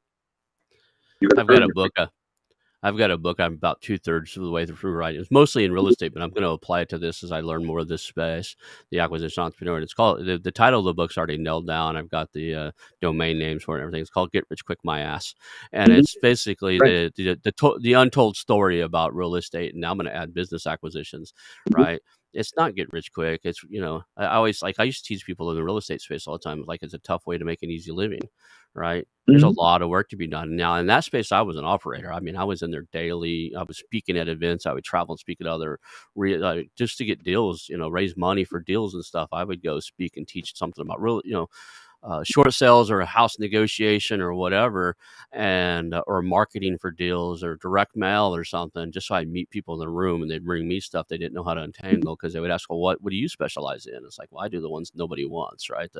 I've got a book. I'm about 2/3 of the way through writing. It's mostly in real estate, but I'm going to apply it to this as I learn more of this space, the Acquisition Entrepreneur. And it's called, the title of the book's already nailed down. I've got the domain names for it and everything. It's called Get Rich Quick My Ass. And it's basically the untold story about real estate. And now I'm going to add business acquisitions, right? It's not get rich quick. It's, I used to teach people in the real estate space all the time. Like, it's a tough way to make an easy living, right? There's a lot of work to be done. Now, in that space, I was an operator. I mean, I was in there daily. I was speaking at events. I would travel and speak at other, just to get deals, raise money for deals and stuff. I would go speak and teach something about real, short sales or a house negotiation or whatever, and or marketing for deals or direct mail or something, just so I'd meet people in the room and they'd bring me stuff they didn't know how to untangle, because they would ask, well, what do you specialize in? It's like, well, I do the ones nobody wants, right?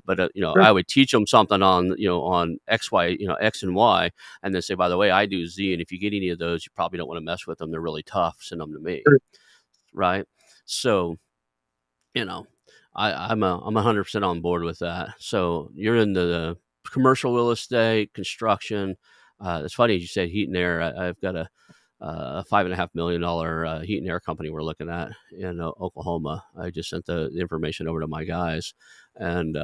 But I would teach them something on on X, Y, X and Y, and then say, by the way, I do Z, and if you get any of those, you probably don't want to mess with them. They're really tough. Send them to me, right? So, I'm 100% on board with that. So you're in the commercial real estate, construction. It's funny you said heat and air. I've got a $5.5 million heat and air company we're looking at in Oklahoma. I just sent the information over to my guys, and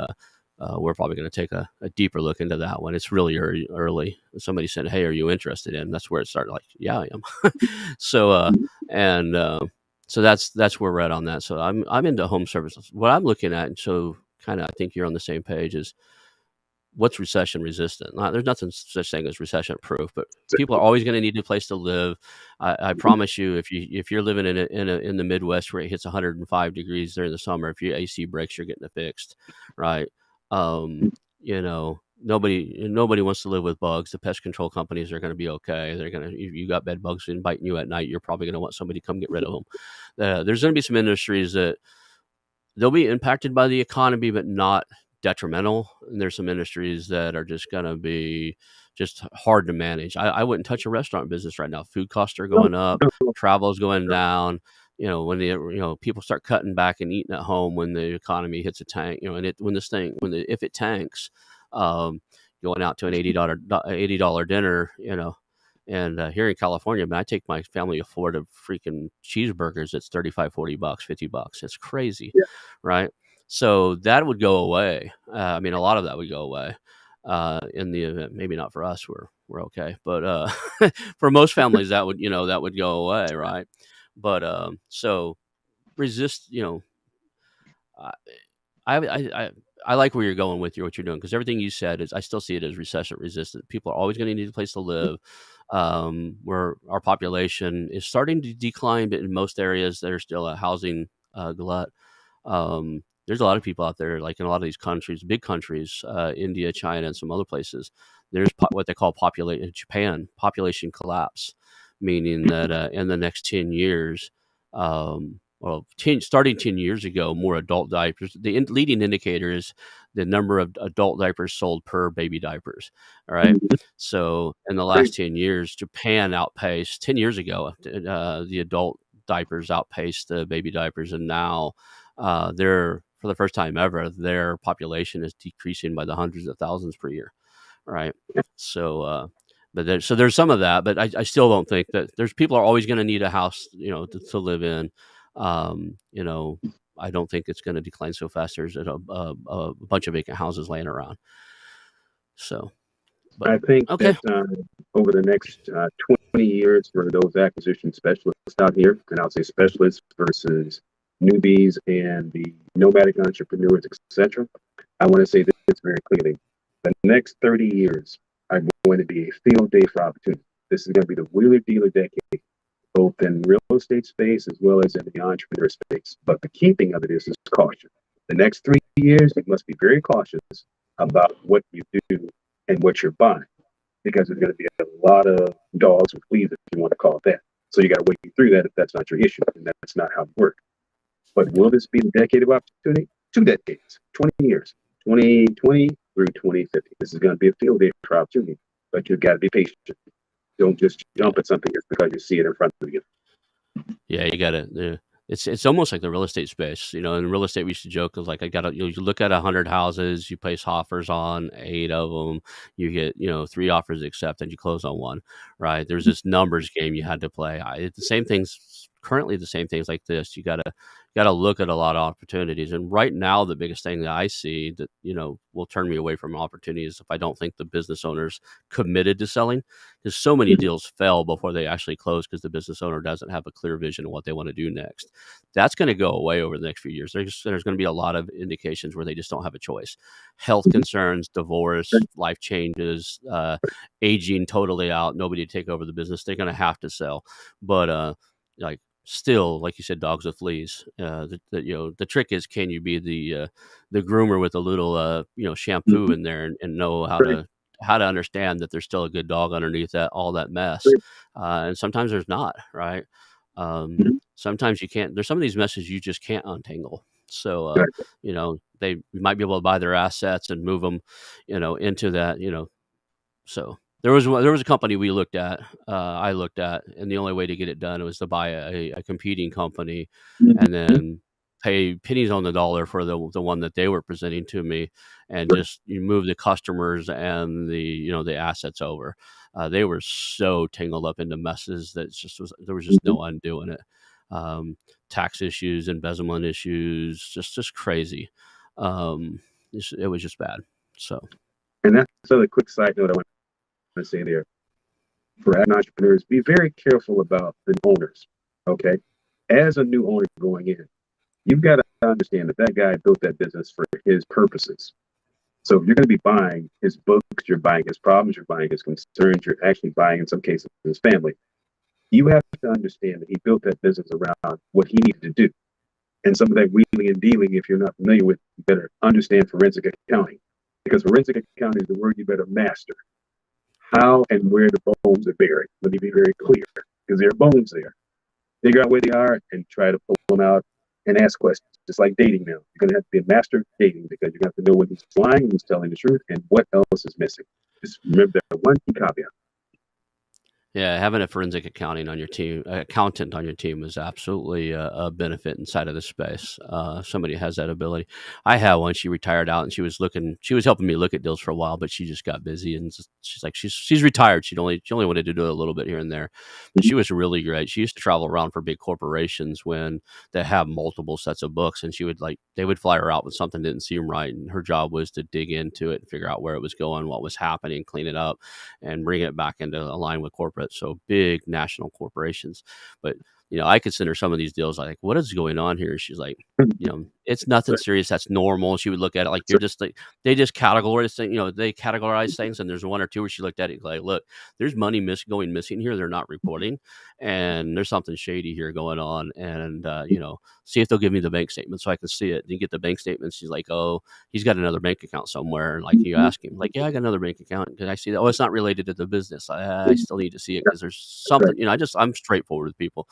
we're probably going to take a deeper look into that one. It's really early. Somebody said, "Hey, are you interested in?" That's where it started. Like, yeah, I am. So that's where we're at on that. So I'm into home services. What I'm looking at, and so kind of, I think you're on the same page, is what's recession resistant? There's nothing such thing as recession proof, but people are always going to need a place to live. I promise you, if you're living in the Midwest where it hits 105 degrees during the summer, if your AC breaks, you're getting it fixed, right? You know, nobody wants to live with bugs. The pest control companies are going to be okay. They're going to, if you got bed bugs and biting you at night, you're probably going to want somebody to come get rid of them. There's going to be some industries that they'll be impacted by the economy, but not detrimental. And there's some industries that are just going to be just hard to manage. I wouldn't touch a restaurant business right now. Food costs are going up, travel is going down. You know, when people start cutting back and eating at home when the economy hits a tank, you know, and if it tanks, going out to an $80 dinner, you know, and here in California, man, I take my family of four to freaking cheeseburgers. It's $35, $40, $50. It's crazy, right? So that would go away. I mean, a lot of that would go away in the event. Maybe not for us. We're okay, but for most families, that would go away, right? But so resist. You know, I like where you're going with what you're doing, because everything you said is, I still see it as recession resistant. People are always going to need a place to live. Where our population is starting to decline, but in most areas there's still a housing glut. There's a lot of people out there, like in a lot of these countries, big countries, India, China, and some other places. There's what they call Japan population collapse, meaning that in the next 10 years, starting 10 years ago, more adult diapers. The leading indicator is the number of adult diapers sold per baby diapers. All right. So in the last 10 years, Japan outpaced 10 years ago. The adult diapers outpaced the baby diapers. And now for the first time ever, their population is decreasing by the hundreds of thousands per year. Right. So, so there's some of that, but I still don't think that people are always going to need a house, you know, to live in. You know, I don't think it's going to decline so fast. There's a bunch of vacant houses laying around. So, but I think that over the next 20 years, for those acquisition specialists out here, and I'll say specialists versus newbies and the nomadic entrepreneurs, etc., I want to say this very clearly. The next 30 years are going to be a field day for opportunity. This is going to be the wheeler dealer decade, both in real estate space as well as in the entrepreneur space. But the key thing of it is caution. The next 3 years, you must be very cautious about what you do and what you're buying, because there's going to be a lot of dogs and fleas, if you want to call it that. So you got to wait through that if that's not your issue, and that's not how it works. But will this be the decade of opportunity? 2 decades, 20 years, 2020 through 2050. This is going to be a field day for opportunity, but you've got to be patient. Don't just jump at something just because you see it in front of you. Yeah, you got to. It's almost like the real estate space. You know, in real estate, we used to joke, because like you look at 100 houses, you place offers on 8 of them, you get 3 offers accepted, and you close on 1. Right? There's this numbers game you had to play. The same things like this. You gotta look at a lot of opportunities. And right now, the biggest thing that I see that will turn me away from opportunities if I don't think the business owner's committed to selling, because so many deals fail before they actually close because the business owner doesn't have a clear vision of what they want to do next. That's going to go away over the next few years. There's going to be a lot of indications where they just don't have a choice. Health concerns, divorce, life changes, aging totally out, nobody to take over the business. They're going to have to sell. But still, like you said, dogs with fleas. The trick is, can you be the groomer with a little shampoo in there and know how to understand that there's still a good dog underneath all that mess. And sometimes there's not, right? Sometimes you can't. There's some of these messes you just can't untangle. So they might be able to buy their assets and move them into that. So there was a company I looked at, and the only way to get it done was to buy a competing company and then pay pennies on the dollar for the one that they were presenting to me, and just move the customers and the assets over. They were so tangled up into messes that there was just no undoing it. Tax issues, embezzlement issues, just crazy. It was just bad. So, and that's a quick side note I want to say there. For entrepreneurs, be very careful about the owners. Okay, as a new owner going in, you've got to understand that that guy built that business for his purposes. So if you're going to be buying his books, you're buying his problems, you're buying his concerns, you're actually buying, in some cases, his family. You have to understand that he built that business around what he needed to do. And some of that wheeling and dealing, if you're not familiar with, you better understand forensic accounting. Because forensic accounting is the word you better master. How and where the bones are buried. Let me be very clear, because there are bones there. Figure out where they are and try to pull them out and ask questions. Just like dating now. You're going to have to be a master of dating because you have to know when he's lying, who's telling the truth, and what else is missing. Just remember that one key caveat. Yeah, having a forensic accountant on your team is absolutely a benefit inside of this space. Somebody has that ability. I had one. She retired out, and she was helping me look at deals for a while, but she just got busy, and she's like, she's retired. She only wanted to do a little bit here and there, but she was really great. She used to travel around for big corporations when they have multiple sets of books, and they would fly her out when something didn't seem right, and her job was to dig into it and figure out where it was going, what was happening, clean it up, and bring it back into line with corporate. So big national corporations. But, I could send her some of these deals like, what is going on here? She's like, it's nothing serious. That's normal. She would look at it like they just categorize things. And there's one or two where she looked at it like, look, there's money going missing here. They're not reporting. And there's something shady here going on. And, see if they'll give me the bank statement so I can see it. You get the bank statement. She's like, oh, he's got another bank account somewhere. And like you ask him, like, yeah, I got another bank account. Can I see that? Oh, it's not related to the business. I still need to see it because there's something, I'm straightforward with people.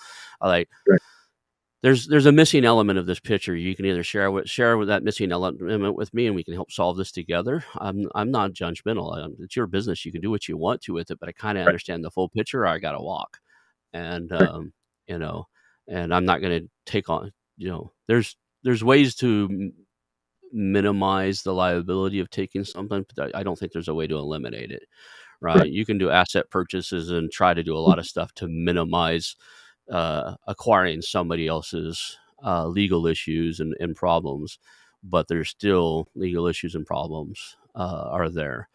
There's a missing element of this picture. You can either share with that missing element with me, and we can help solve this together. I'm not judgmental. It's your business. You can do what you want to with it, but I kind of understand the full picture. I got to walk, and and I'm not going to take on. There's ways to minimize the liability of taking something, but I don't think there's a way to eliminate it. Right? You can do asset purchases and try to do a lot of stuff to minimize acquiring somebody else's legal issues and problems, but there's still legal issues and problems are there.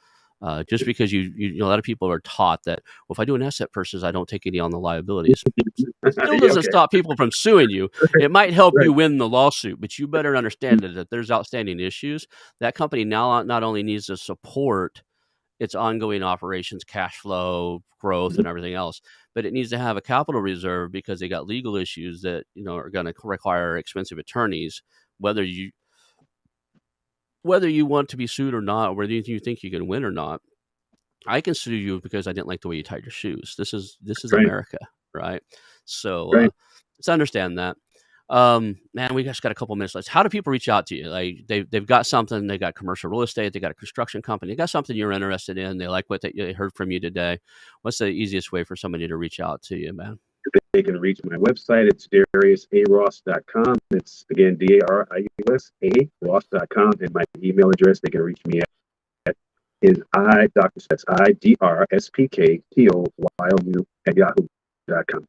Just because a lot of people are taught that, well, if I do an asset purchase, I don't take any on the liabilities. It still doesn't stop people from suing you. It might help you win the lawsuit, but you better understand that if there's outstanding issues, that company now not only needs to support its ongoing operations, cash flow, growth, and everything else, but it needs to have a capital reserve because they got legal issues that are going to require expensive attorneys, whether you want to be sued or not, or whether you think you can win or not. I can sue you because I didn't like the way you tied your shoes. This is America, right? So let's understand that. Man, we just got a couple minutes left. How do people reach out to you? Like they've got something, they got commercial real estate, they got a construction company, they got something you're interested in, they like what they heard from you today. What's the easiest way for somebody to reach out to you, man? They can reach my website. It's dariusross.com. It's again DARIUS Ross.com, and my email address they can reach me at is idrspktoyou at yahoo.com.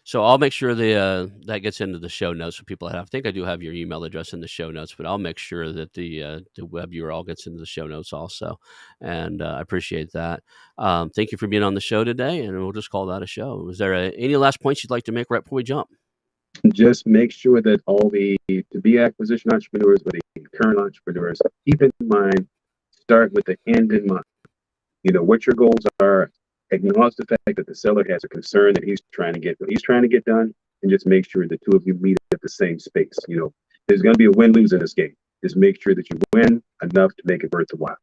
So I'll make sure that gets into the show notes for people. I think I do have your email address in the show notes, but I'll make sure that the web URL gets into the show notes also. And I appreciate that. Thank you for being on the show today, and we'll just call that a show. Is there any last points you'd like to make right before we jump? Just make sure that all the to-be acquisition entrepreneurs, but the current entrepreneurs, keep in mind, start with the end in mind. What your goals are. Acknowledge the fact that the seller has a concern that he's trying to get done, and just make sure the two of you meet at the same space. There's going to be a win-lose in this game. Just make sure that you win enough to make it worth the while.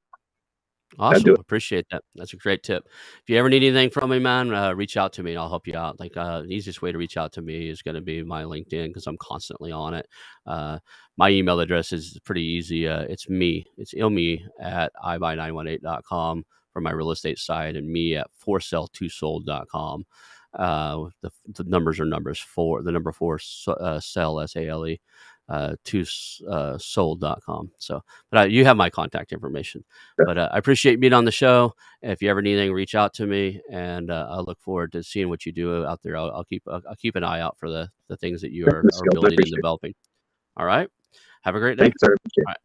Awesome. Appreciate that. That's a great tip. If you ever need anything from me, man, reach out to me and I'll help you out. Like the easiest way to reach out to me is going to be my LinkedIn because I'm constantly on it. My email address is pretty easy. It's ilme at ibuy918.com for my real estate side, and me at forsell2sold.com. The numbers are numbers 4, the number 4, sell, SALE, sold.com. So, but you have my contact information. But I appreciate being on the show. If you ever need anything, reach out to me, and I look forward to seeing what you do out there. I'll keep an eye out for the things that you are building and developing. All right. Have a great day. Thanks, sir. All right.